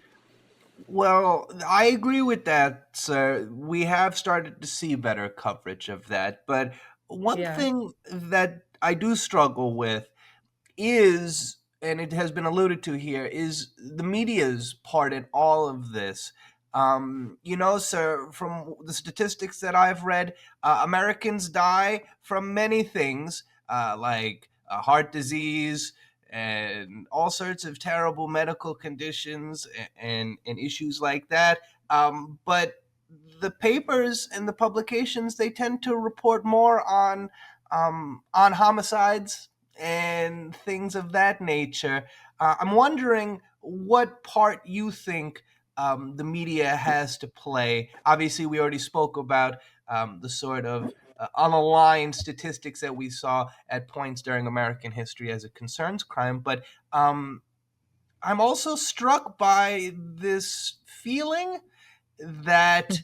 Well, I agree with that, sir. We have started to see better coverage of that. But one thing that I do struggle with is, and it has been alluded to here, is the media's part in all of this. Sir, from the statistics that I've read, Americans die from many things, like heart disease and all sorts of terrible medical conditions and issues like that. But the papers and the publications, they tend to report more on homicides and things of that nature. I'm wondering what part you think the media has to play. Obviously, we already spoke about the sort of unaligned statistics that we saw at points during American history as it concerns crime. But I'm also struck by this feeling that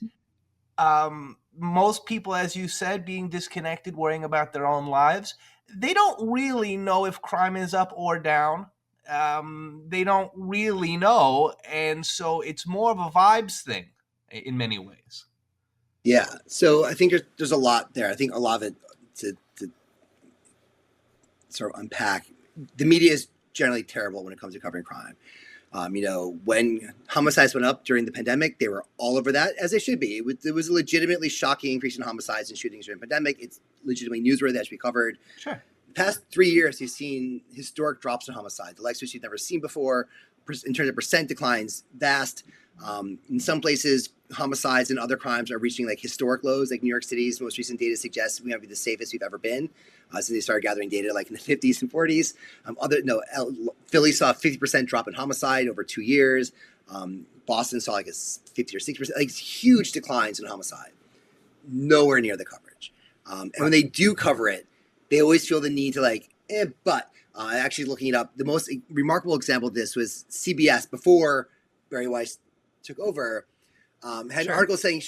most people, as you said, being disconnected, worrying about their own lives, they don't really know if crime is up or down. They don't really know. And so it's more of a vibes thing in many ways. Yeah. So I think there's a lot there. I think a lot of it to sort of unpack. The media is generally terrible when it comes to covering crime. When homicides went up during the pandemic, they were all over that, as they should be. It was a legitimately shocking increase in homicides and shootings during the pandemic. It's legitimately newsworthy, that should be covered. Sure. The past 3 years, you've seen historic drops in homicide, the likes which you've never seen before. In terms of percent declines, vast. In some places, homicides and other crimes are reaching like historic lows. Like New York City's most recent data suggests we might be the safest we've ever been since they started gathering data like in the 50s and 40s. Philly saw a 50% drop in homicide over 2 years. Boston saw like a 50 or 60%, like huge declines in homicide. Nowhere near the coverage. And when they do cover it, they always feel the need to actually looking it up, the most remarkable example of this was CBS before Barry Weiss took over, had an article saying,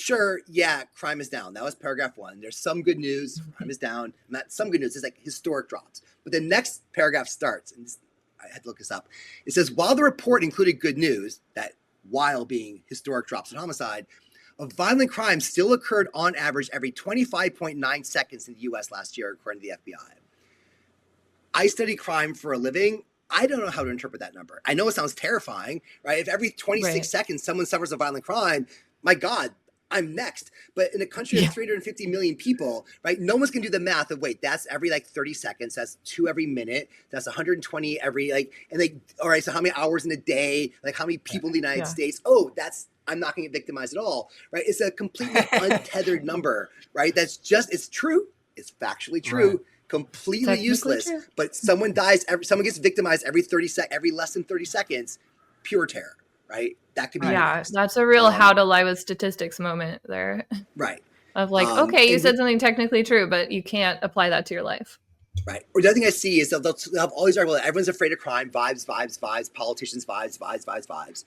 crime is down. That was paragraph 1. There's some good news, crime is down. Not some good news, it's like historic drops. But the next paragraph starts, and I had to look this up. It says, while the report included good news, that while being historic drops in homicide, a violent crime still occurred on average every 25.9 seconds in the U.S. last year, according to the FBI. I study crime for a living. I don't know how to interpret that number. I know it sounds terrifying, right? If every 26 seconds someone suffers a violent crime, my God, I'm next. But in a country of 350 million people, right, no one's going to do the math of, wait, that's every 30 seconds. That's 2 every minute. That's 120 every, all right, so how many hours in a day? Like how many people in the United States? Oh, I'm not going to get victimized at all, right? It's a completely untethered number, right? It's true. It's factually true. Right. Completely useless, but someone gets victimized every less than 30 seconds, pure terror, right? That could be that's a real how to lie with statistics moment there. Right. Of you said something technically true, but you can't apply that to your life. Right. Or the other thing I see is they'll have all these articles, everyone's afraid of crime, vibes, politicians, vibes.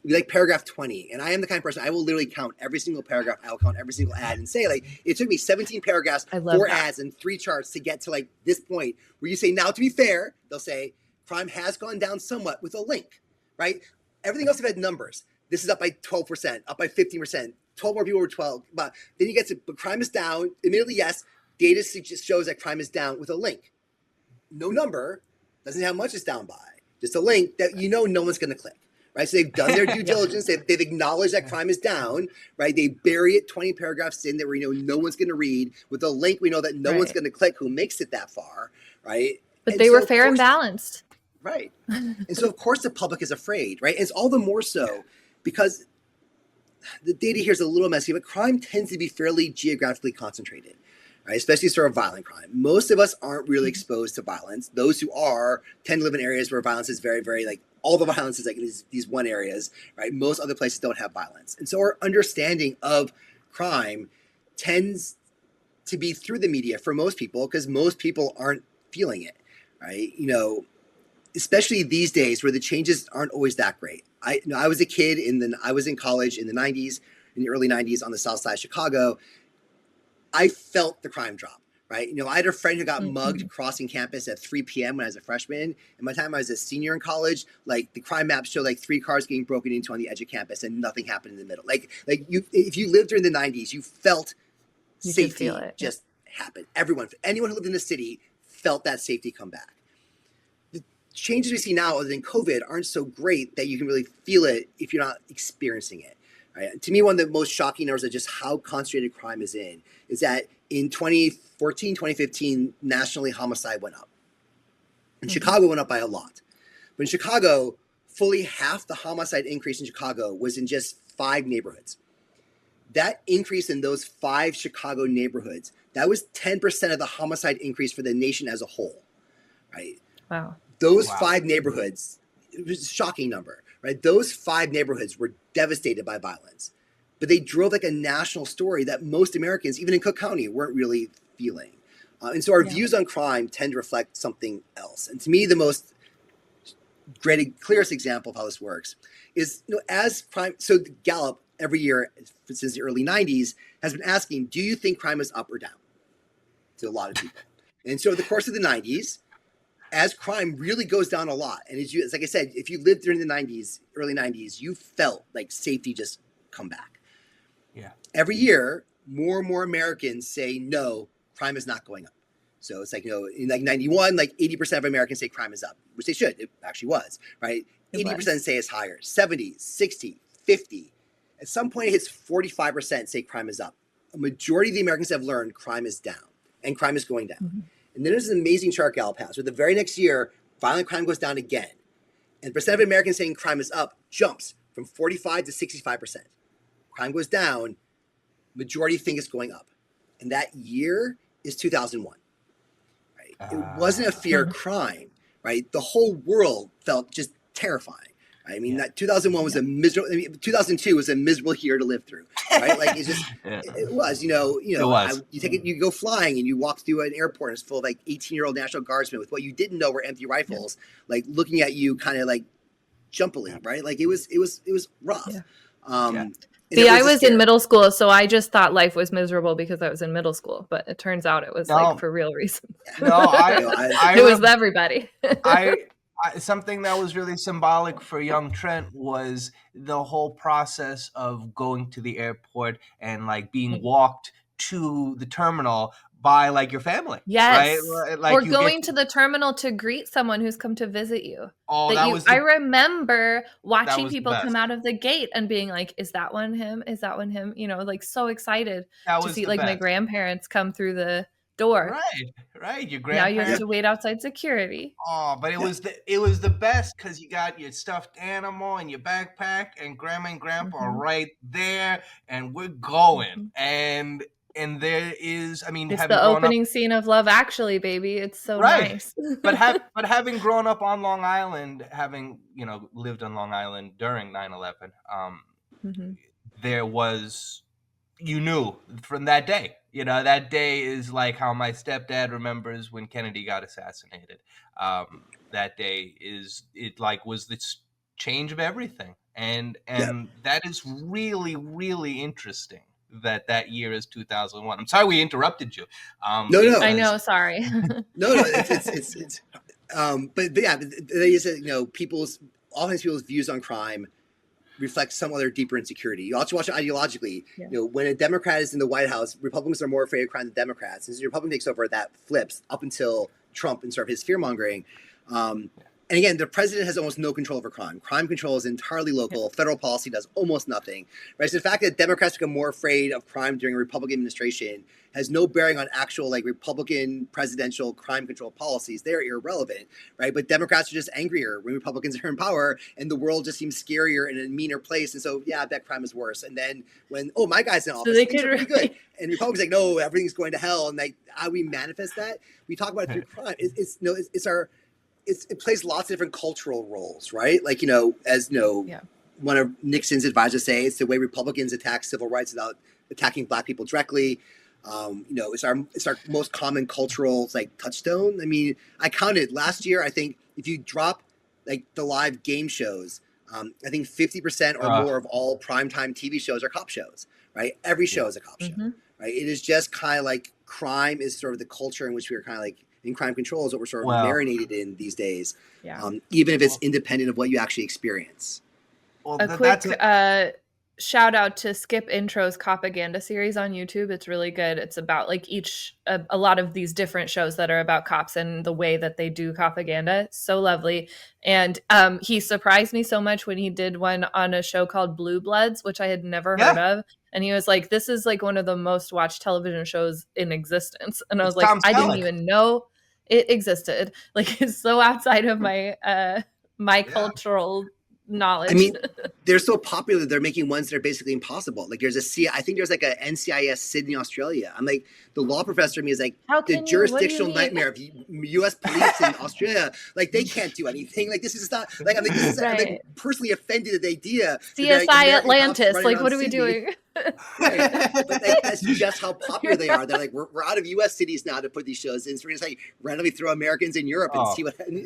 We like paragraph 20. And I am the kind of person, I will literally count every single paragraph. I'll count every single ad and say, it took me 17 paragraphs, 4 ads, and 3 charts to get to this point where you say, now to be fair, they'll say, crime has gone down somewhat with a link, right? Everything else have had numbers. This is up by 12%, up by 15%, 12 more people were 12. But then you get to, but crime is down. Admittedly, yes, data shows that crime is down with a link. No number, doesn't have how much it's down by. Just a link that no one's going to click. Right, so they've done their due diligence. They've acknowledged that crime is down. Right, they bury it 20 paragraphs in that no one's going to read. With a link, we know that no one's going to click who makes it that far. Right, but they were fair and balanced. Right, and so of course the public is afraid. Right, and it's all the more so because the data here is a little messy, but crime tends to be fairly geographically concentrated. Right, especially sort of violent crime. Most of us aren't really exposed to violence. Those who are tend to live in areas where violence is very, very all the violence is in these one areas, right? Most other places don't have violence. And so our understanding of crime tends to be through the media for most people because most people aren't feeling it, right? Especially these days where the changes aren't always that great. I was a kid I was in college in the early 90s on the south side of Chicago. I felt the crime drop. Right. I had a friend who got mugged crossing campus at 3 p.m. when I was a freshman. And by the time I was a senior in college, the crime map showed 3 cars getting broken into on the edge of campus and nothing happened in the middle. If you lived during the 90s, you felt safety just happen. Anyone who lived in the city felt that safety come back. The changes we see now other than COVID aren't so great that you can really feel it if you're not experiencing it. Right? To me, one of the most shocking numbers of just how concentrated crime is that in 2014, 2015, nationally, homicide went up. In Chicago, went up by a lot. But in Chicago, fully half the homicide increase in Chicago was in just 5 neighborhoods. That increase in those 5 Chicago neighborhoods, that was 10% of the homicide increase for the nation as a whole, right? Wow. Those 5 neighborhoods, it was a shocking number, right? Those 5 neighborhoods were devastated by violence. But they drove a national story that most Americans, even in Cook County, weren't really feeling. And so our views on crime tend to reflect something else. And to me, the most clearest example of how this works is, as crime, so Gallup every year since the early 90s has been asking, do you think crime is up or down? To a lot of people. And so over the course of the 90s, as crime really goes down a lot, and it's like I said, if you lived during the 90s, early 90s, you felt safety just come back. Yeah. Every year, more and more Americans say, no, crime is not going up. So it's like, in like 91, like 80% of Americans say crime is up, which they should. It actually was, right? 80% say it's higher, 70, 60, 50. At some point, it hits 45% say crime is up. A majority of the Americans have learned crime is down, and crime is going down. Mm-hmm. And then there's an amazing chart Gal passed, where the very next year, violent crime goes down again. And the percent of Americans saying crime is up jumps from 45 to 65%. Crime goes down, majority think it's going up. And that year is 2001. Right? It wasn't a fear of crime, right? The whole world felt just terrifying. I mean, that 2001 was a miserable. 2002 was a miserable year to live through, right? Like it's just, it was. It was. You go flying and you walk through an airport and it's full of like 18-year-old National Guardsmen with what you didn't know were empty rifles, like looking at you, kind of like jumpily, right? Like it was rough. See, I was in middle school, so I just thought life was miserable because I was in middle school, but it turns out it was like for real reasons. No, it was everybody. Something that was really symbolic for young Trent was the whole process of going to the airport and like being walked to the terminal by like your family. Yes. Right? Like or going to the terminal to greet someone who's come to visit you. Oh, I remember watching people come out of the gate and being like, is that one him? Is that one him? Like so excited to see like my grandparents come through the door. Right. Your now you have to wait outside security. Oh, but it was the best because you got your stuffed animal and your backpack, and grandma and grandpa are right there, and we're going. And there is, I mean, it's the opening scene of Love Actually, baby. It's so nice. but having grown up on Long Island, having lived on Long Island during 9/11, there was, you knew from that day. That day is like how my stepdad remembers when Kennedy got assassinated. That day was the change of everything. And that is really, really interesting that year is 2001. I'm sorry we interrupted you. No. I know, sorry. No, it's but yeah, they said, people's views on crime reflect some other deeper insecurity. You also watch it ideologically. When a Democrat is in the White House, Republicans are more afraid of crime than Democrats. As the Republican takes over, that flips up until Trump and sort of his fear mongering. And again, the president has almost no control over crime. Crime control is entirely local. Federal policy does almost nothing. Right? So the fact that Democrats become more afraid of crime during a Republican administration has no bearing on actual like Republican presidential crime control policies. They're irrelevant, right? But Democrats are just angrier when Republicans are in power, and the world just seems scarier and a meaner place. And so, that crime is worse. And then when my guy's in office, things are pretty good. And Republicans like, no, everything's going to hell. And like how we manifest that, we talk about it through crime. It plays lots of different cultural roles, right? Like, one of Nixon's advisors say it's the way Republicans attack civil rights without attacking Black people directly. It's our most common cultural touchstone. I mean, I counted last year. I think if you drop like the live game shows, I think 50% or more of all primetime TV shows are cop shows, right? Every show is a cop show, right? It is just kind of like crime is sort of the culture in which we are kind of like in crime control is what we're sort of marinated in these days, even if it's independent of what you actually experience. Well, a quick shout out to Skip Intro's Copaganda series on YouTube. It's really good. It's about like a lot of these different shows that are about cops and the way that they do propaganda. So lovely. And he surprised me so much when he did one on a show called Blue Bloods, which I had never heard of. And he was like, this is like one of the most watched television shows in existence. And I was like, I didn't even know it existed. Like, it's so outside of my cultural knowledge. I mean, they're so popular. They're making ones that are basically impossible. Like I think there's like a NCIS Sydney, Australia. I'm like, the law professor in me is like, the jurisdictional nightmare of U.S. police in Australia. Like, they can't do anything. Like, this is not like, I'm like personally offended at the idea. CSI Atlantis. Like, what are we doing? Right. But that's just how popular they are. They're like, we're out of U.S. cities now to put these shows in. So we're just like randomly throw Americans in Europe and see what and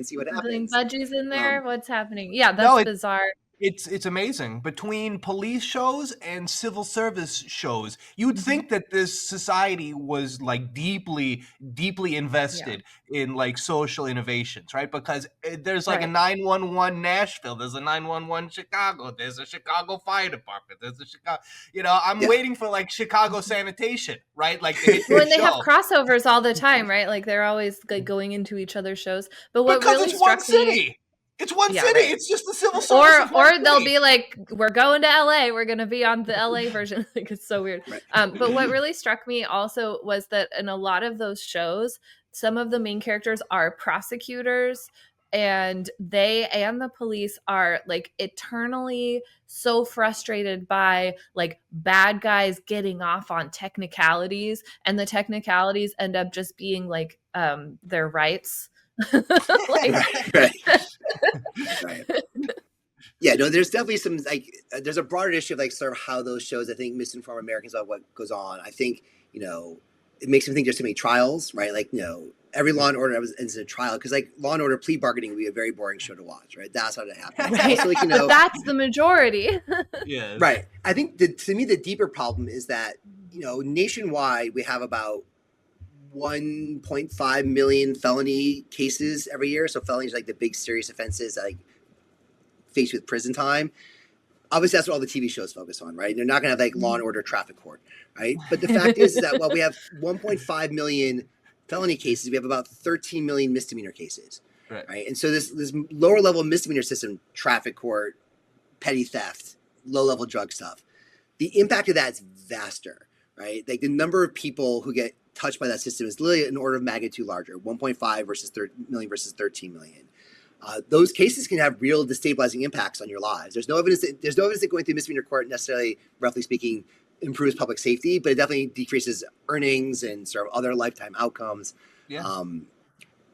see what happens. Budgies in there. What's happening? Yeah, that's bizarre. It's amazing. Between police shows and civil service shows, you'd think that this society was like deeply Yeah. invested in like social innovations, right? Because there's like a Right. 911 Nashville, there's a 911 Chicago, there's a Chicago Fire Department, there's a Chicago, I'm Yeah. waiting for like Chicago Sanitation, right? Like to hit your When they have show. crossovers all the time, right? Like they're always like going into each other's shows. But what Because really it's one struck me, city. It's one yeah, city. right. It's just the civil service of one Or they'll city. be like, we're going to LA. We're going to be on the LA version. Like it's so weird. Right. But what really struck me also was that in a lot of those shows, some of the main characters are prosecutors, and they and the police are like eternally so frustrated by like bad guys getting off on technicalities, and the technicalities end up just being like their rights. Like Right. Yeah, no, there's definitely some like there's a broader issue of like sort of how those shows I think misinform Americans about what goes on. I think it makes me think there's too many trials, right? Like every Law and Order ends in a trial because like Law and Order plea bargaining would be a very boring show to watch, right? That's how that happens. Right. Also, like, But that's the majority. Yes. right. I think to me the deeper problem is that nationwide we have about 1.5 million felony cases every year. So felonies are like the big serious offenses that like faced with prison time. Obviously, that's what all the TV shows focus on, right? They're not going to have like Law and Order traffic court, right? But the fact is that while we have 1.5 million felony cases, we have about 13 million misdemeanor cases, right? And so this lower level misdemeanor system, traffic court, petty theft, low level drug stuff, the impact of that is vaster, right? Like the number of people who get touched by that system is literally an order of magnitude larger, 1.5 versus 30 million versus 13 million. Those cases can have real destabilizing impacts on your lives. There's no evidence that going through misdemeanor court necessarily, roughly speaking, improves public safety, but it definitely decreases earnings and sort of other lifetime outcomes. Yeah.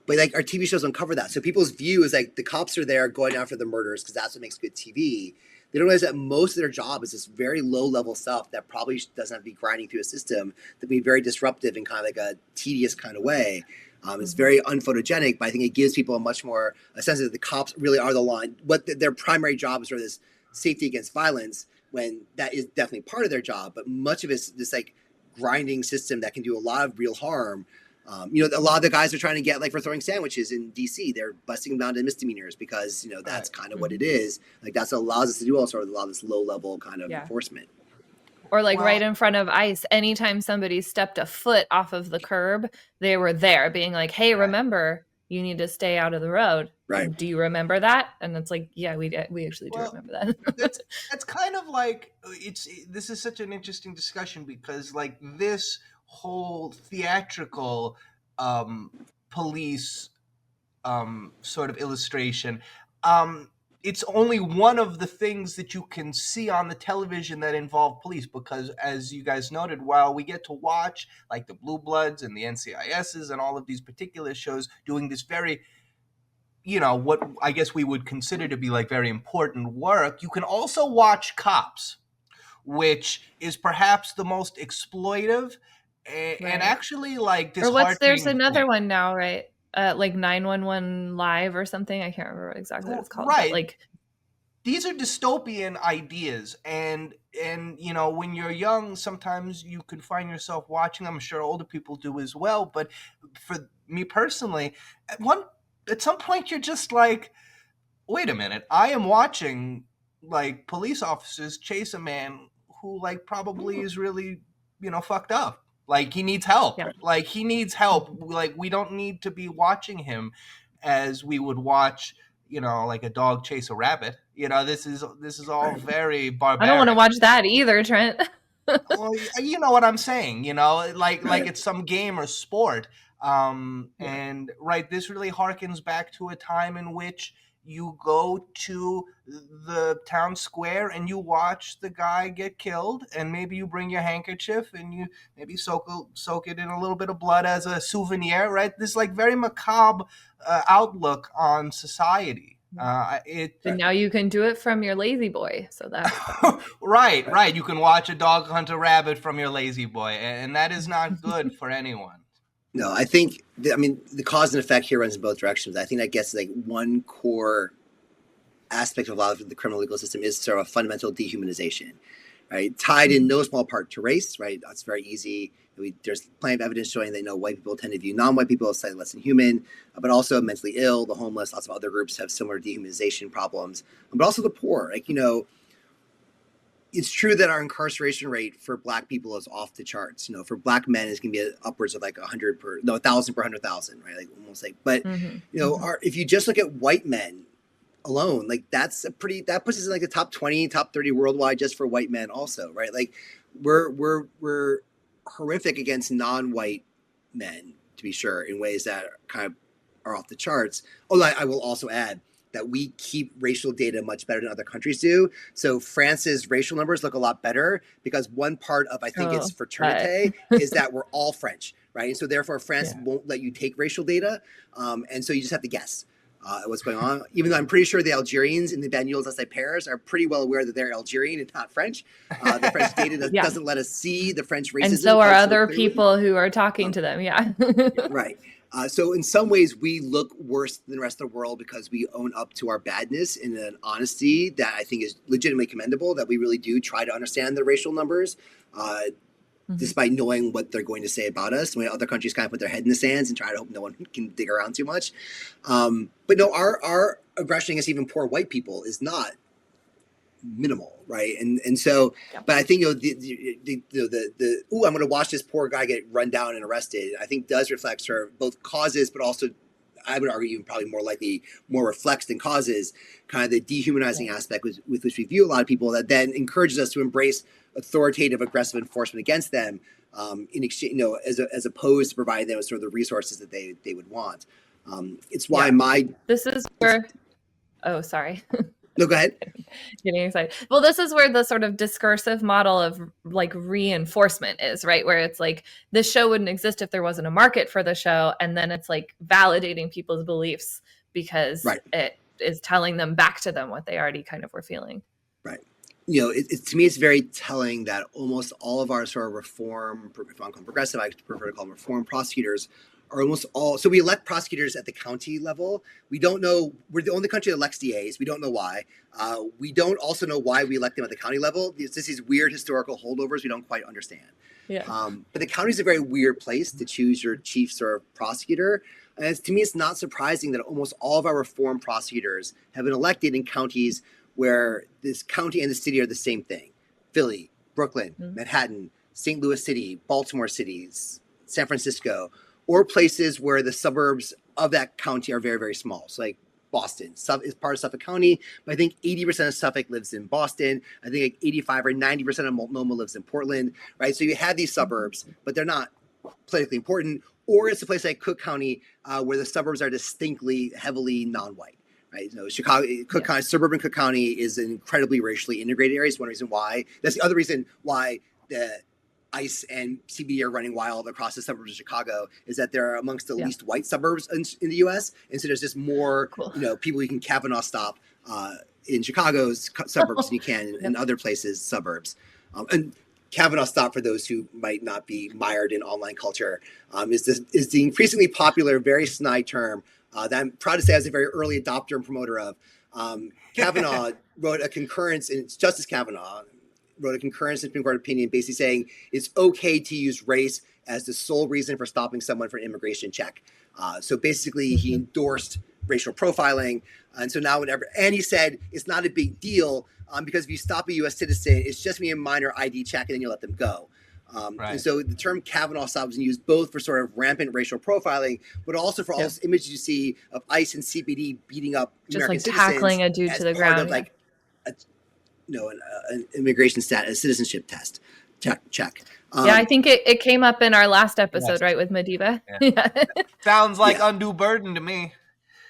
But like our TV shows don't cover that. So people's view is like the cops are there going after the murders because that's what makes good TV. They don't realize that most of their job is this very low level stuff that probably doesn't have to be grinding through a system that be very disruptive in kind of like a tedious kind of way. It's very unphotogenic, but I think it gives people a sense that the cops really are the line. What their primary job is sort of this safety against violence, when that is definitely part of their job, but much of it's this like grinding system that can do a lot of real harm. A lot of the guys are trying to get like for throwing sandwiches in DC, they're busting them down to misdemeanors because that's kind of what it is. Like that's what allows us to do also a lot of this low level kind of enforcement. Or like right in front of ICE, anytime somebody stepped a foot off of the curb, they were there being like, hey, remember, you need to stay out of the road. Right. Do you remember that? And it's like, yeah, we actually do remember that. that's kind of like, this is such an interesting discussion because like this whole theatrical police sort of illustration, it's only one of the things that you can see on the television that involve police because, as you guys noted, while we get to watch like the Blue Bloods and the NCISs and all of these particular shows doing this very, what I guess we would consider to be like very important work, you can also watch Cops, which is perhaps the most exploitive and actually like disheartening. Or there's another one now, right? Like 911 Live or something. I can't remember exactly what it's called. Right. But like these are dystopian ideas, and when you're young, sometimes you can find yourself watching. I'm sure older people do as well. But for me personally, at some point, you're just like, wait a minute, I am watching like police officers chase a man who like probably is really fucked up. Like he needs help. Yeah. Like he needs help. Like we don't need to be watching him as we would watch, like a dog chase a rabbit. This is all very barbaric. I don't want to watch that either, Trent. Well, you know what I'm saying. Like it's some game or sport. And right, this really harkens back to a time in which you go to the town square and you watch the guy get killed, and maybe you bring your handkerchief and you maybe soak it in a little bit of blood as a souvenir, right? This like very macabre outlook on society. And now you can do it from your lazy boy, so that's right. You can watch a dog hunt a rabbit from your lazy boy, and that is not good for anyone. No, I think, the cause and effect here runs in both directions. I think that gets like one core aspect of a lot of the criminal legal system is sort of fundamental dehumanization, right? Tied in no small part to race, right? That's very easy. There's plenty of evidence showing that white people tend to view non-white people as slightly less than human, but also mentally ill, the homeless, lots of other groups have similar dehumanization problems, but also the poor. It's true that our incarceration rate for Black people is off the charts. For Black men, it's going to be upwards of 1,000 per 100,000, right? But if you just look at white men alone, that puts us in the top 20, top 30 worldwide just for white men also, right? We're horrific against non-white men, to be sure, in ways that kind of are off the charts. Although I will also add that we keep racial data much better than other countries do. So France's racial numbers look a lot better because one part of, I think it's fraternité, is that we're all French, right? And so therefore France won't let you take racial data. And so you just have to guess what's going on. Even though I'm pretty sure the Algerians in the Banyuls as Paris are pretty well aware that they're Algerian and not French. The French data doesn't let us see the French racism. And so are other people who are talking to them, Right. So in some ways, we look worse than the rest of the world because we own up to our badness in an honesty that I think is legitimately commendable, that we really do try to understand the racial numbers, despite knowing what they're going to say about us. When other countries kind of put their head in the sands and try to hope no one can dig around too much. But no, our aggression against even poor white people is not minimal, right? And so, but I think I'm going to watch this poor guy get run down and arrested, I think does reflect sort of both causes, but also I would argue even probably more reflects than causes kind of the dehumanizing aspect with which we view a lot of people, that then encourages us to embrace authoritative, aggressive enforcement against them in exchange, as opposed to providing them with sort of the resources that they would want. It's why this is where. Oh, sorry. No, go ahead. Getting excited. Well, this is where the sort of discursive model of reinforcement is, right? Where it's this show wouldn't exist if there wasn't a market for the show. And then it's validating people's beliefs because it is telling them back to them what they already kind of were feeling. Right. To me, it's very telling that almost all of our sort of reform, if I'm progressive, I prefer to call them reform prosecutors, are almost all. So we elect prosecutors at the county level. We don't know. We're the only country that elects DAs. We don't know why. We don't also know why we elect them at the county level. It's just these weird historical holdovers we don't quite understand. Yeah. But the county is a very weird place to choose your chief sort of prosecutor. And to me, it's not surprising that almost all of our reform prosecutors have been elected in counties where this county and the city are the same thing. Philly, Brooklyn, Manhattan, St. Louis City, Baltimore City, San Francisco, or places where the suburbs of that county are very, very small. So Boston is part of Suffolk County, but I think 80% of Suffolk lives in Boston. I think 85 or 90% of Multnomah lives in Portland, right? So you have these suburbs, but they're not politically important. Or it's a place like Cook County where the suburbs are distinctly heavily non-white, right? Chicago, County, suburban Cook County is an incredibly racially integrated area. It's one reason why. That's the other reason why the ICE and CBD are running wild across the suburbs of Chicago, is that they're amongst the least white suburbs in the U.S. And so there's just more, people you can Kavanaugh stop in Chicago's suburbs than you can in other places, suburbs. And Kavanaugh stop, for those who might not be mired in online culture, is the increasingly popular, very snide term that I'm proud to say I was a very early adopter and promoter of. Kavanaugh wrote a concurrence, and it's Justice Kavanaugh wrote a concurrence in Supreme Court opinion basically saying it's okay to use race as the sole reason for stopping someone for an immigration check. So basically he endorsed racial profiling. And so now and he said it's not a big deal because if you stop a U.S. citizen, it's just me a minor ID check and then you let them go. And so the term Kavanaugh stop is used both for sort of rampant racial profiling, but also for all those images you see of ICE and CPD beating up just American citizens tackling a dude to the ground. An immigration status, citizenship test check. I think it came up in our last episode, right, with Madiba. Sounds like undue burden to me.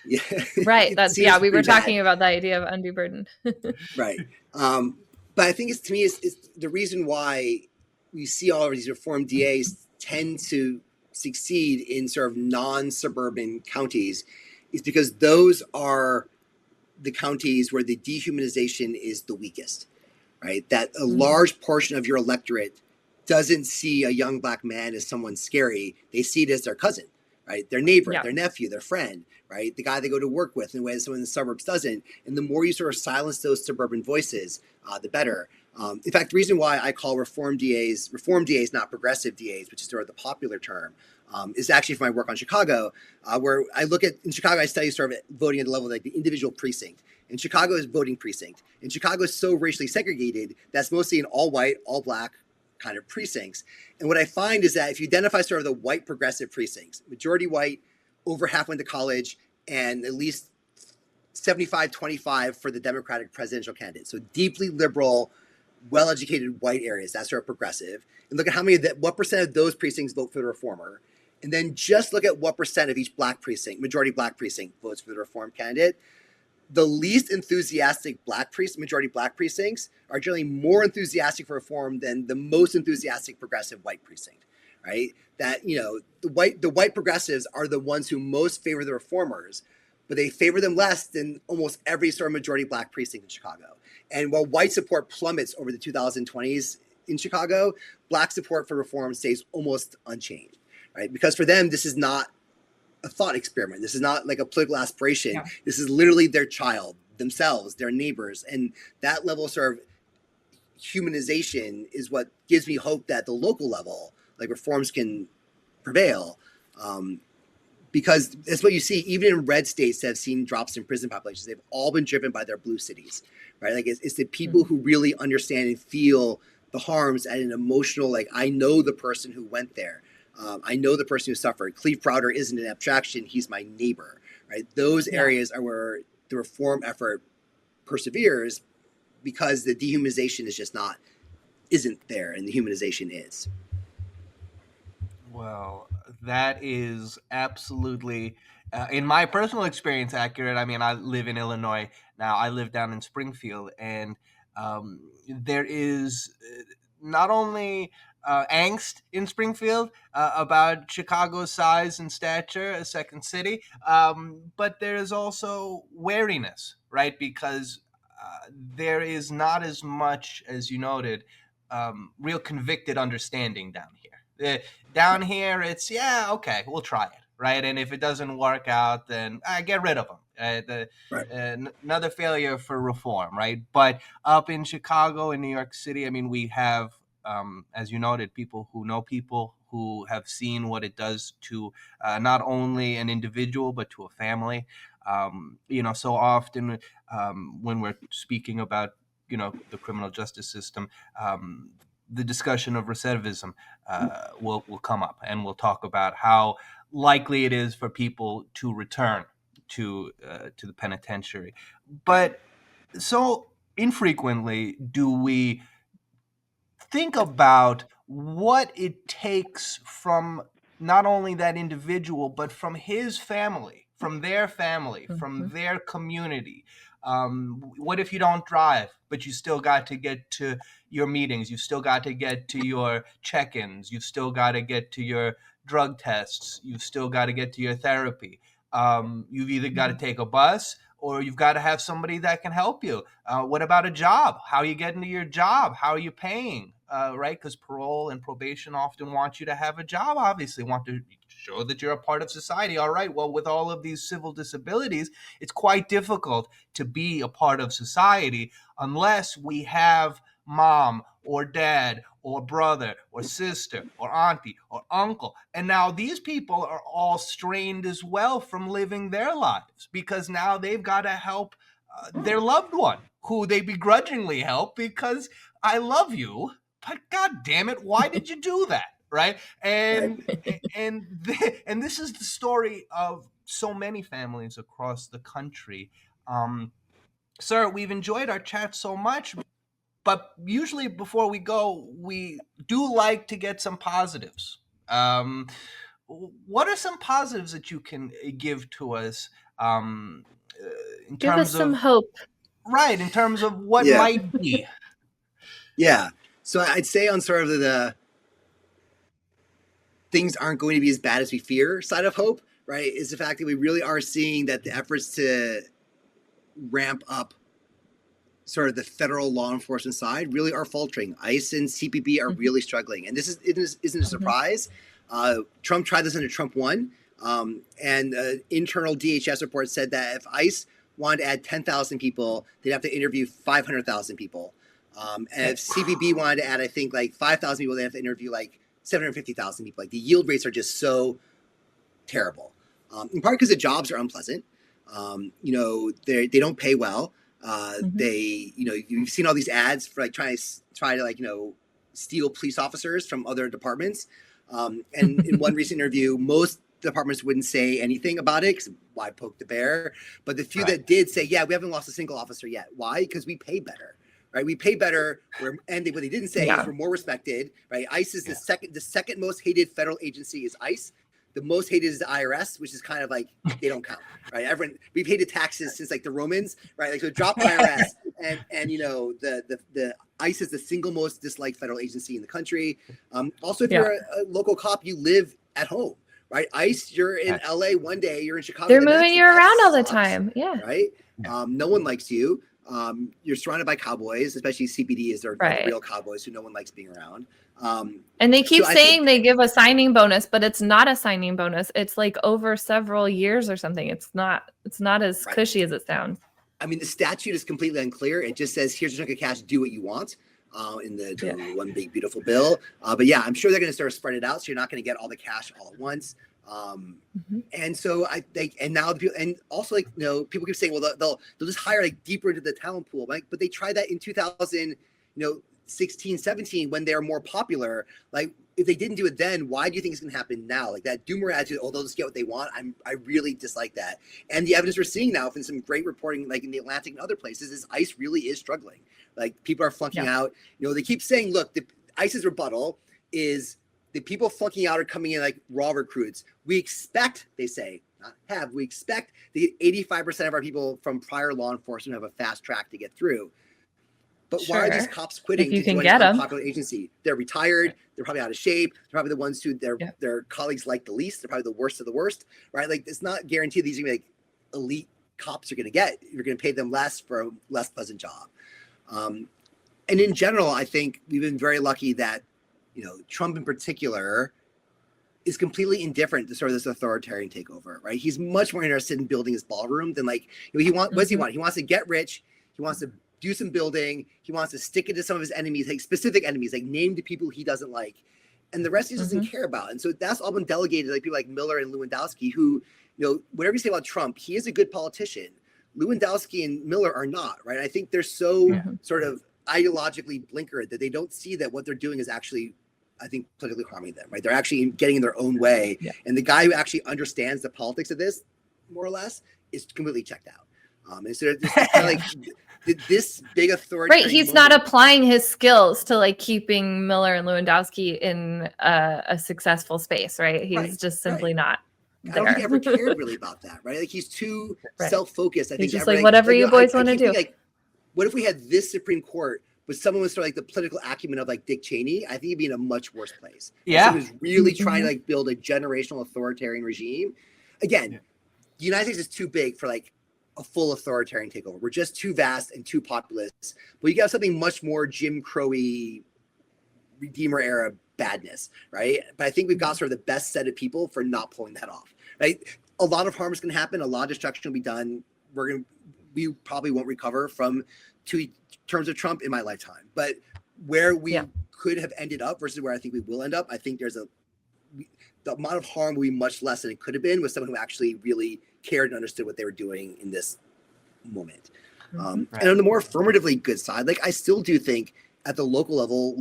Yeah. Right. We were talking about the idea of undue burden. Right. But I think it's the reason why we see all of these reform DAs tend to succeed in sort of non-suburban counties is because those are the counties where the dehumanization is the weakest, right? That a large portion of your electorate doesn't see a young Black man as someone scary. They see it as their cousin, right? Their neighbor, Yeah. their nephew, their friend, right? The guy they go to work with in a way that someone in the suburbs doesn't. And the more you sort of silence those suburban voices, the better. In fact, the reason why I call reform DAs, not progressive DAs, which is sort of the popular term, is actually from my work on Chicago, where I look at, in Chicago, I study sort of voting at the level of like the individual precinct. And Chicago is voting precinct. And Chicago is so racially segregated, that's mostly in all white, all black kind of precincts. And what I find is that if you identify sort of the white progressive precincts, majority white, over half went to college, and at least 75-25 for the Democratic presidential candidate. So deeply liberal, well-educated white areas, that's sort of progressive. And look at how many of that, what percent of those precincts vote for the reformer. And then just look at what percent of each black precinct, majority black precinct, votes for the reform candidate. The least enthusiastic majority black precincts are generally more enthusiastic for reform than the most enthusiastic progressive white precinct, right? That, you know, the white progressives are the ones who most favor the reformers, but they favor them less than almost every sort of majority black precinct in Chicago. And while white support plummets over the 2020s in Chicago, black support for reform stays almost unchanged, right? Because for them, this is not a thought experiment. This is not like a political aspiration. Yeah. This is literally their child, themselves, their neighbors. And that level of sort of humanization is what gives me hope that the local level, like reforms can prevail. Because that's what you see, even in red states that have seen drops in prison populations, they've all been driven by their blue cities, right? Like it's the people who really understand and feel the harms at an emotional, like, I know the person who went there. I know the person who suffered. Cleve Browder isn't an abstraction. He's my neighbor, right? Those areas are where the reform effort perseveres because the dehumanization is just isn't there, and the humanization is. Well, that is absolutely, in my personal experience, accurate. I mean, I live in Illinois now. I live down in Springfield, and there is not only angst in Springfield about Chicago's size and stature, a second city, but there is also wariness, right? Because there is not as much, as you noted, real convicted understanding down here. Down here, it's, okay, we'll try it, right? And if it doesn't work out, then get rid of them. Another failure for reform, right? But up in Chicago, in New York City, I mean, we have, as you noted, people who have seen what it does to not only an individual, but to a family. So often when we're speaking about, the criminal justice system, the discussion of recidivism will come up, and we'll talk about how likely it is for people to return to the penitentiary. But so infrequently do we think about what it takes from not only that individual, but from his family, from their family, from their community. What if you don't drive, but you still got to get to your meetings? You still got to get to your check-ins. You've still got to get to your drug tests. You've still got to get to your therapy. You've either got to take a bus, or you've got to have somebody that can help you. What about a job? How are you getting to your job? How are you paying? Right? Because parole and probation often want you to have a job, obviously, want to show that you're a part of society. All right, well, with all of these civil disabilities, it's quite difficult to be a part of society unless we have mom or dad or brother or sister or auntie or uncle. And now these people are all strained as well from living their lives, because now they've got to help their loved one, who they begrudgingly help because I love you, but God damn it, why did you do that? Right? And this is the story of so many families across the country. Sir, we've enjoyed our chat so much, but usually before we go, we do like to get some positives. What are some positives that you can give to us in give terms us some of hope? Right, in terms of what might be. Yeah. So I'd say on sort of the things aren't going to be as bad as we fear side of hope, right, is the fact that we really are seeing that the efforts to ramp up sort of the federal law enforcement side really are faltering. ICE and CPB are really struggling. And this isn't a surprise. Trump tried this under Trump 1. And an internal DHS report said that if ICE wanted to add 10,000 people, they'd have to interview 500,000 people. And if CBP wanted to add, I think, like 5,000 people, they'd have to interview like 750,000 people. Like the yield rates are just so terrible. In part because the jobs are unpleasant. They don't pay well. They, you've seen all these ads for like try to like, steal police officers from other departments. And in one recent interview, most departments wouldn't say anything about it because why poke the bear? But the few that did say, yeah, we haven't lost a single officer yet. Why? Because we pay better. Right, we pay better. What they didn't say is we're more respected. Right, ICE is the second most hated federal agency is ICE. The most hated is the IRS, which is kind of like they don't count. Right, we've hated taxes since like the Romans. Right, like so drop IRS and the ICE is the single most disliked federal agency in the country. Also, if you're a local cop, you live at home. Right, ICE, you're in LA one day, you're in Chicago. They're moving you around all the time. Yeah. Right. No one likes you. You're surrounded by cowboys, especially CPD is their real cowboys who no one likes being around. And they keep saying they give a signing bonus, but it's not a signing bonus. It's like over several years or something. It's not as cushy as it sounds. I mean, the statute is completely unclear. It just says, here's a chunk of cash, do what you want in the one big beautiful bill. But yeah, I'm sure they're going to sort of spread it out. So you're not going to get all the cash all at once. And so people keep saying, well, they'll just hire like deeper into the talent pool, right? But they tried that in 2016, 17 when they're more popular. Like if they didn't do it then, why do you think it's going to happen now? Like that doomer attitude, they'll just get what they want. I really dislike that. And the evidence we're seeing now from some great reporting, like in the Atlantic and other places, is ICE really is struggling. Like people are flunking out. They keep saying, look, the ICE's rebuttal is the people flunking out are coming in like raw recruits. We expect, they say, we expect the 85% of our people from prior law enforcement have a fast track to get through. But why are these cops quitting to join a popular agency? They're retired. They're probably out of shape. They're probably the ones who their colleagues like the least. They're probably the worst of the worst, right? Like it's not guaranteed these are going to be like elite cops you're going to get. You're going to pay them less for a less pleasant job. And in general, I think we've been very lucky that Trump in particular is completely indifferent to sort of this authoritarian takeover, right? He's much more interested in building his ballroom than like, what does he want? He wants to get rich. He wants to do some building. He wants to stick it to some of his enemies, like specific enemies, like name the people he doesn't like. And the rest he doesn't care about. And so that's all been delegated to like people like Miller and Lewandowski who, whatever you say about Trump, he is a good politician. Lewandowski and Miller are not, right? I think they're so sort of ideologically blinkered that they don't see that what they're doing is actually, I think, politically harming them, right? They're actually getting in their own way. Yeah. And the guy who actually understands the politics of this, more or less, is completely checked out. And so it's kind of like this big authority. Right. He's not applying his skills to like keeping Miller and Lewandowski in a successful space, right? He's just simply not. I don't think he ever cared really about that, right? Like he's too self-focused. I think he's just like whatever you boys want to do. Like, what if we had this Supreme Court with someone with sort of like the political acumen of like Dick Cheney? I think he'd be in a much worse place. Yeah, someone who's really trying to like build a generational authoritarian regime. Again, the United States is too big for like a full authoritarian takeover. We're just too vast and too populous. But you got something much more Jim Crow-y, Redeemer era badness, right? But I think we've got sort of the best set of people for not pulling that off, right? A lot of harm is going to happen. A lot of destruction will be done. We probably won't recover from 2 terms of Trump in my lifetime. But where we could have ended up versus where I think we will end up, I think the amount of harm will be much less than it could have been with someone who actually really cared and understood what they were doing in this moment. And on the more affirmatively good side, like I still do think at the local level,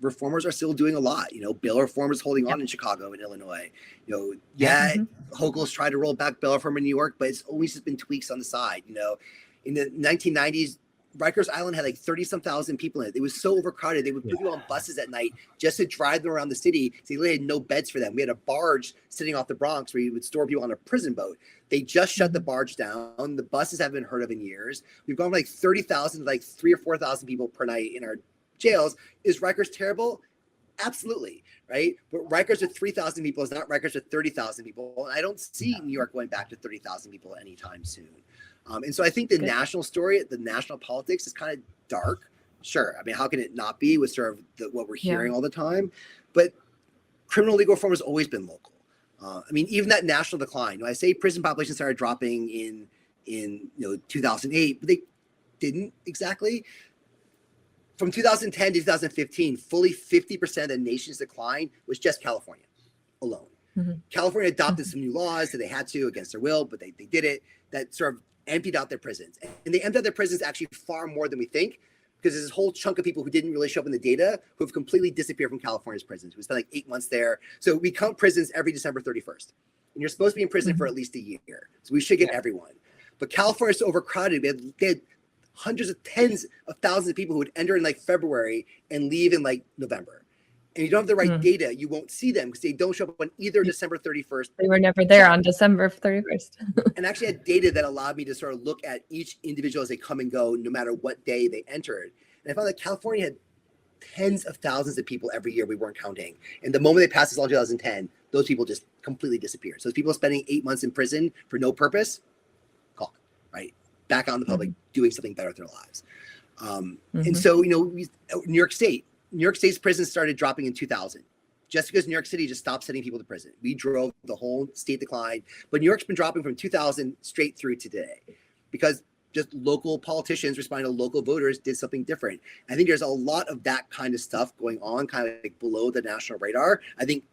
reformers are still doing a lot. Bail reform is holding on in Chicago and Illinois. Hochul's tried to roll back bail reform in New York, but it's always just been tweaks on the side. In the 1990s, Rikers Island had like 30-some-thousand people in it. It was so overcrowded. They would put people on buses at night just to drive them around the city. So they had no beds for them. We had a barge sitting off the Bronx where you would store people on a prison boat. They just shut the barge down. The buses haven't been heard of in years. We've gone from like 30,000 to like 3,000 or 4,000 people per night in our jails. Is Rikers terrible? Absolutely, right? But Rikers with 3,000 people is not Rikers with 30,000 people. And I don't see New York going back to 30,000 people anytime soon. And so I think the national story, the national politics is kind of dark. Sure. I mean, how can it not be with sort of what we're hearing all the time? But criminal legal reform has always been local. I mean, even that national decline. I say prison population started dropping in 2008, but they didn't exactly. From 2010 to 2015, fully 50% of the nation's decline was just California alone. Mm-hmm. California adopted some new laws that they had to against their will, but they did it. That sort of emptied out their prisons. And they emptied out their prisons actually far more than we think, because there's this whole chunk of people who didn't really show up in the data who have completely disappeared from California's prisons. We spent like 8 months there. So we count prisons every December 31st. And you're supposed to be in prison for at least a year. So we should get everyone. But California's so overcrowded. They had hundreds of tens of thousands of people who would enter in like February and leave in like November. And you don't have the right data, you won't see them because they don't show up on either December 31st. They were never there on December 31st. And actually had data that allowed me to sort of look at each individual as they come and go, no matter what day they entered. And I found that California had tens of thousands of people every year we weren't counting. And the moment they passed this law in 2010, those people just completely disappeared. So people spending 8 months in prison for no purpose, gone, right? Back out in the public, doing something better with their lives. And so, New York State's prisons started dropping in 2000, just because New York City just stopped sending people to prison. We drove the whole state decline, but New York's been dropping from 2000 straight through today because just local politicians responding to local voters did something different. I think there's a lot of that kind of stuff going on, kind of like below the national radar. I think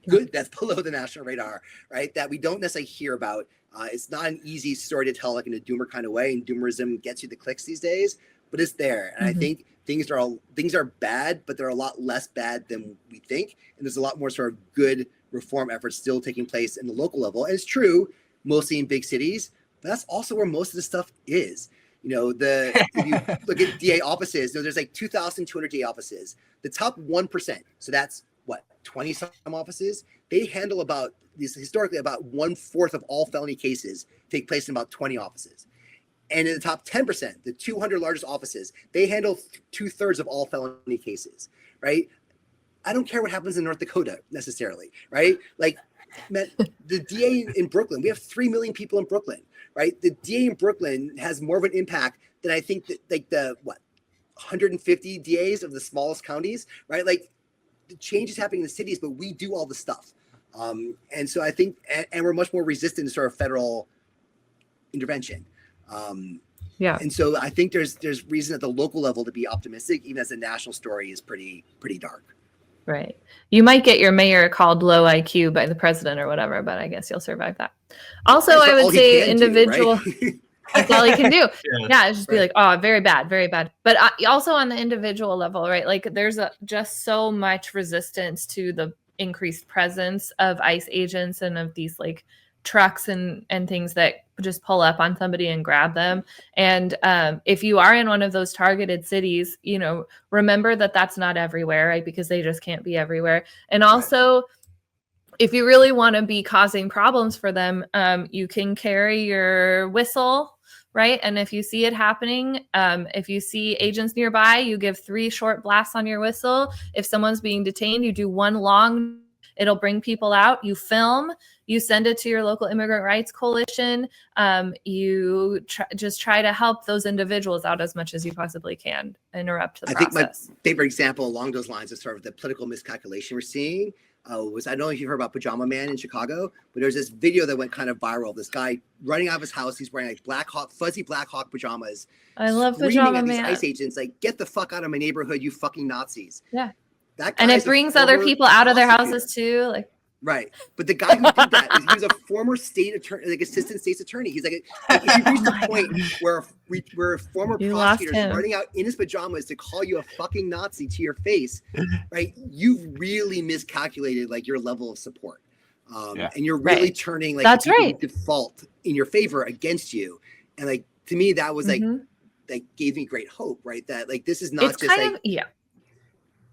good that's below the national radar, right? That we don't necessarily hear about. It's not an easy story to tell, like in a doomer kind of way, and doomerism gets you the clicks these days, but it's there. And I think things are bad, but they're a lot less bad than we think. And there's a lot more sort of good reform efforts still taking place in the local level. And it's true, mostly in big cities, but that's also where most of the stuff is. If you look at DA offices, there's like 2,200 DA offices. The top 1%, so that's what, 20 some offices, they handle historically about 1/4 of all felony cases take place in about 20 offices. And in the top 10%, the 200 largest offices, they handle 2/3 of all felony cases, right? I don't care what happens in North Dakota necessarily, right? Like, the DA in Brooklyn, we have 3 million people in Brooklyn, right? The DA in Brooklyn has more of an impact than I think that, like, 150 DAs of the smallest counties, right? Like, the change is happening in the cities, but we do all the stuff. And so I think, and we're much more resistant to sort of federal intervention. And so I think there's reason at the local level to be optimistic, even as the national story is pretty dark. Right. You might get your mayor called low IQ by the president or whatever, but I guess you'll survive that. Also, I would say individual. Right? That's all he can do. Yeah, just be like, oh, very bad, very bad. But also on the individual level, right? Like there's just so much resistance to the increased presence of ICE agents and of these like trucks and things that just pull up on somebody and grab them. And if you are in one of those targeted cities, remember that that's not everywhere, right? Because they just can't be everywhere. And also, if you really want to be causing problems for them, you can carry your whistle, right? And if you see it happening, if you see agents nearby, you give 3 short blasts on your whistle. If someone's being detained, you do 1 long. It'll bring people out. You film, you send it to your local immigrant rights coalition. You just try to help those individuals out as much as you possibly can, interrupt the process. I think my favorite example along those lines of sort of the political miscalculation we're seeing was, I don't know if you've heard about Pajama Man in Chicago, but there's this video that went kind of viral. This guy running out of his house, he's wearing like fuzzy Black Hawk pajamas. I love Pajama Man. These ICE agents, like, get the fuck out of my neighborhood, you fucking Nazis. Yeah. And it brings other people out of their houses too. Like, right. But the guy who did that, he was a former state attorney, like assistant state's attorney. He's like, if you reach the point where a former prosecutor is running out in his pajamas to call you a fucking Nazi to your face, right? You've really miscalculated like your level of support. And you're really turning like that's right. default in your favor against you. And like, to me, that was like gave me great hope, right? That like, this is not it's just kind like, of,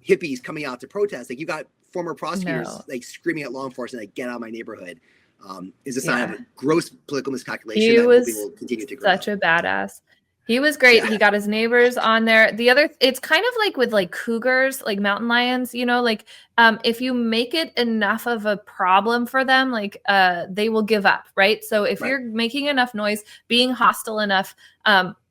hippies coming out to protest. Like, you got former prosecutors like screaming at law enforcement, like, get out of my neighborhood, is a sign of a gross political miscalculation he that was will continue to grow. Such a badass. He was great. He got his neighbors on there. It's kind of like with like cougars, like mountain lions, like if you make it enough of a problem for them, like they will give up, right? So if you're making enough noise, being hostile enough,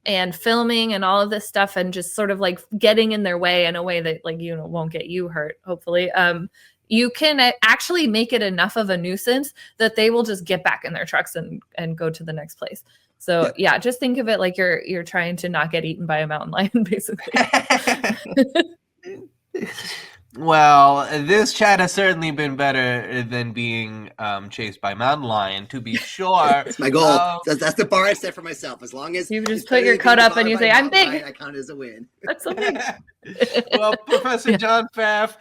and filming and all of this stuff and just sort of like getting in their way in a way that like, won't get you hurt, hopefully. you can actually make it enough of a nuisance that they will just get back in their trucks and go to the next place. So yeah, just think of it like you're trying to not get eaten by a mountain lion, basically. Well, this chat has certainly been better than being chased by mountain lion, to be sure. That's my goal. That's the bar I set for myself. As long as you just put your cut up and you say, "I'm big," lion, I count it as a win. That's so big. Well, Professor John Pfaff,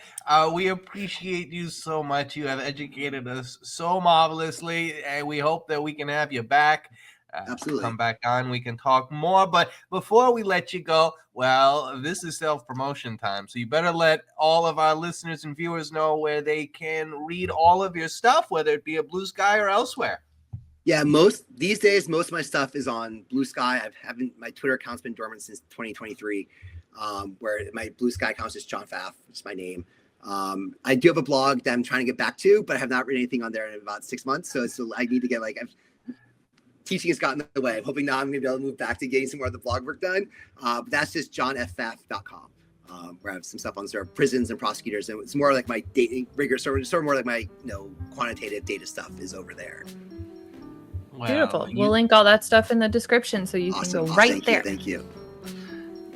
we appreciate you so much. You have educated us so marvelously, and we hope that we can have you back. Absolutely. Come back on. We can talk more. But before we let you go, well, this is self-promotion time. So you better let all of our listeners and viewers know where they can read all of your stuff, whether it be a Blue Sky or elsewhere. Yeah, these days, most of my stuff is on Blue Sky. My Twitter account's been dormant since 2023, where my Blue Sky account is just John Pfaff, it's my name. I do have a blog that I'm trying to get back to, but I have not written anything on there in about 6 months. So I need to get teaching has gotten in the way. I'm hoping now I'm going to be able to move back to getting some more of the blog work done. But that's just johnfpfaff.com, where I have some stuff on sort of prisons and prosecutors. And it's more like my data rigorous, sort of more like my quantitative data stuff is over there. Wow. Beautiful. We'll link all that stuff in the description so you can go right there. Thank you.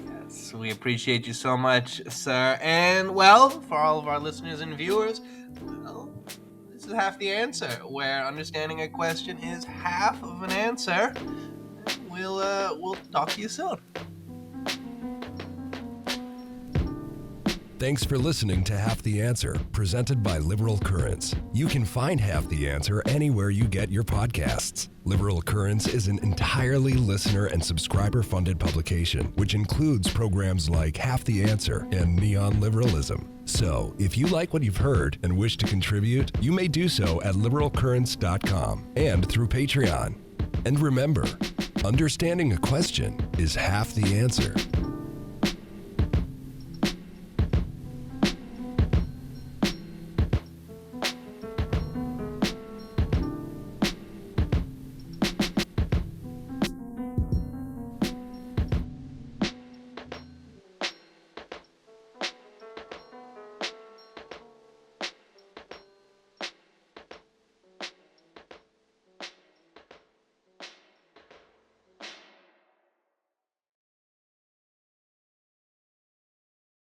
Yes, we appreciate you so much, sir. And well, for all of our listeners and viewers, this is Half the Answer, where understanding a question is half of an answer. We'll talk to you soon. Thanks for listening to Half the Answer, presented by Liberal Currents. You can find Half the Answer anywhere you get your podcasts. Liberal Currents is an entirely listener and subscriber-funded publication, which includes programs like Half the Answer and Neon Liberalism. So, if you like what you've heard and wish to contribute, you may do so at liberalcurrents.com and through Patreon. And remember, understanding a question is half the answer.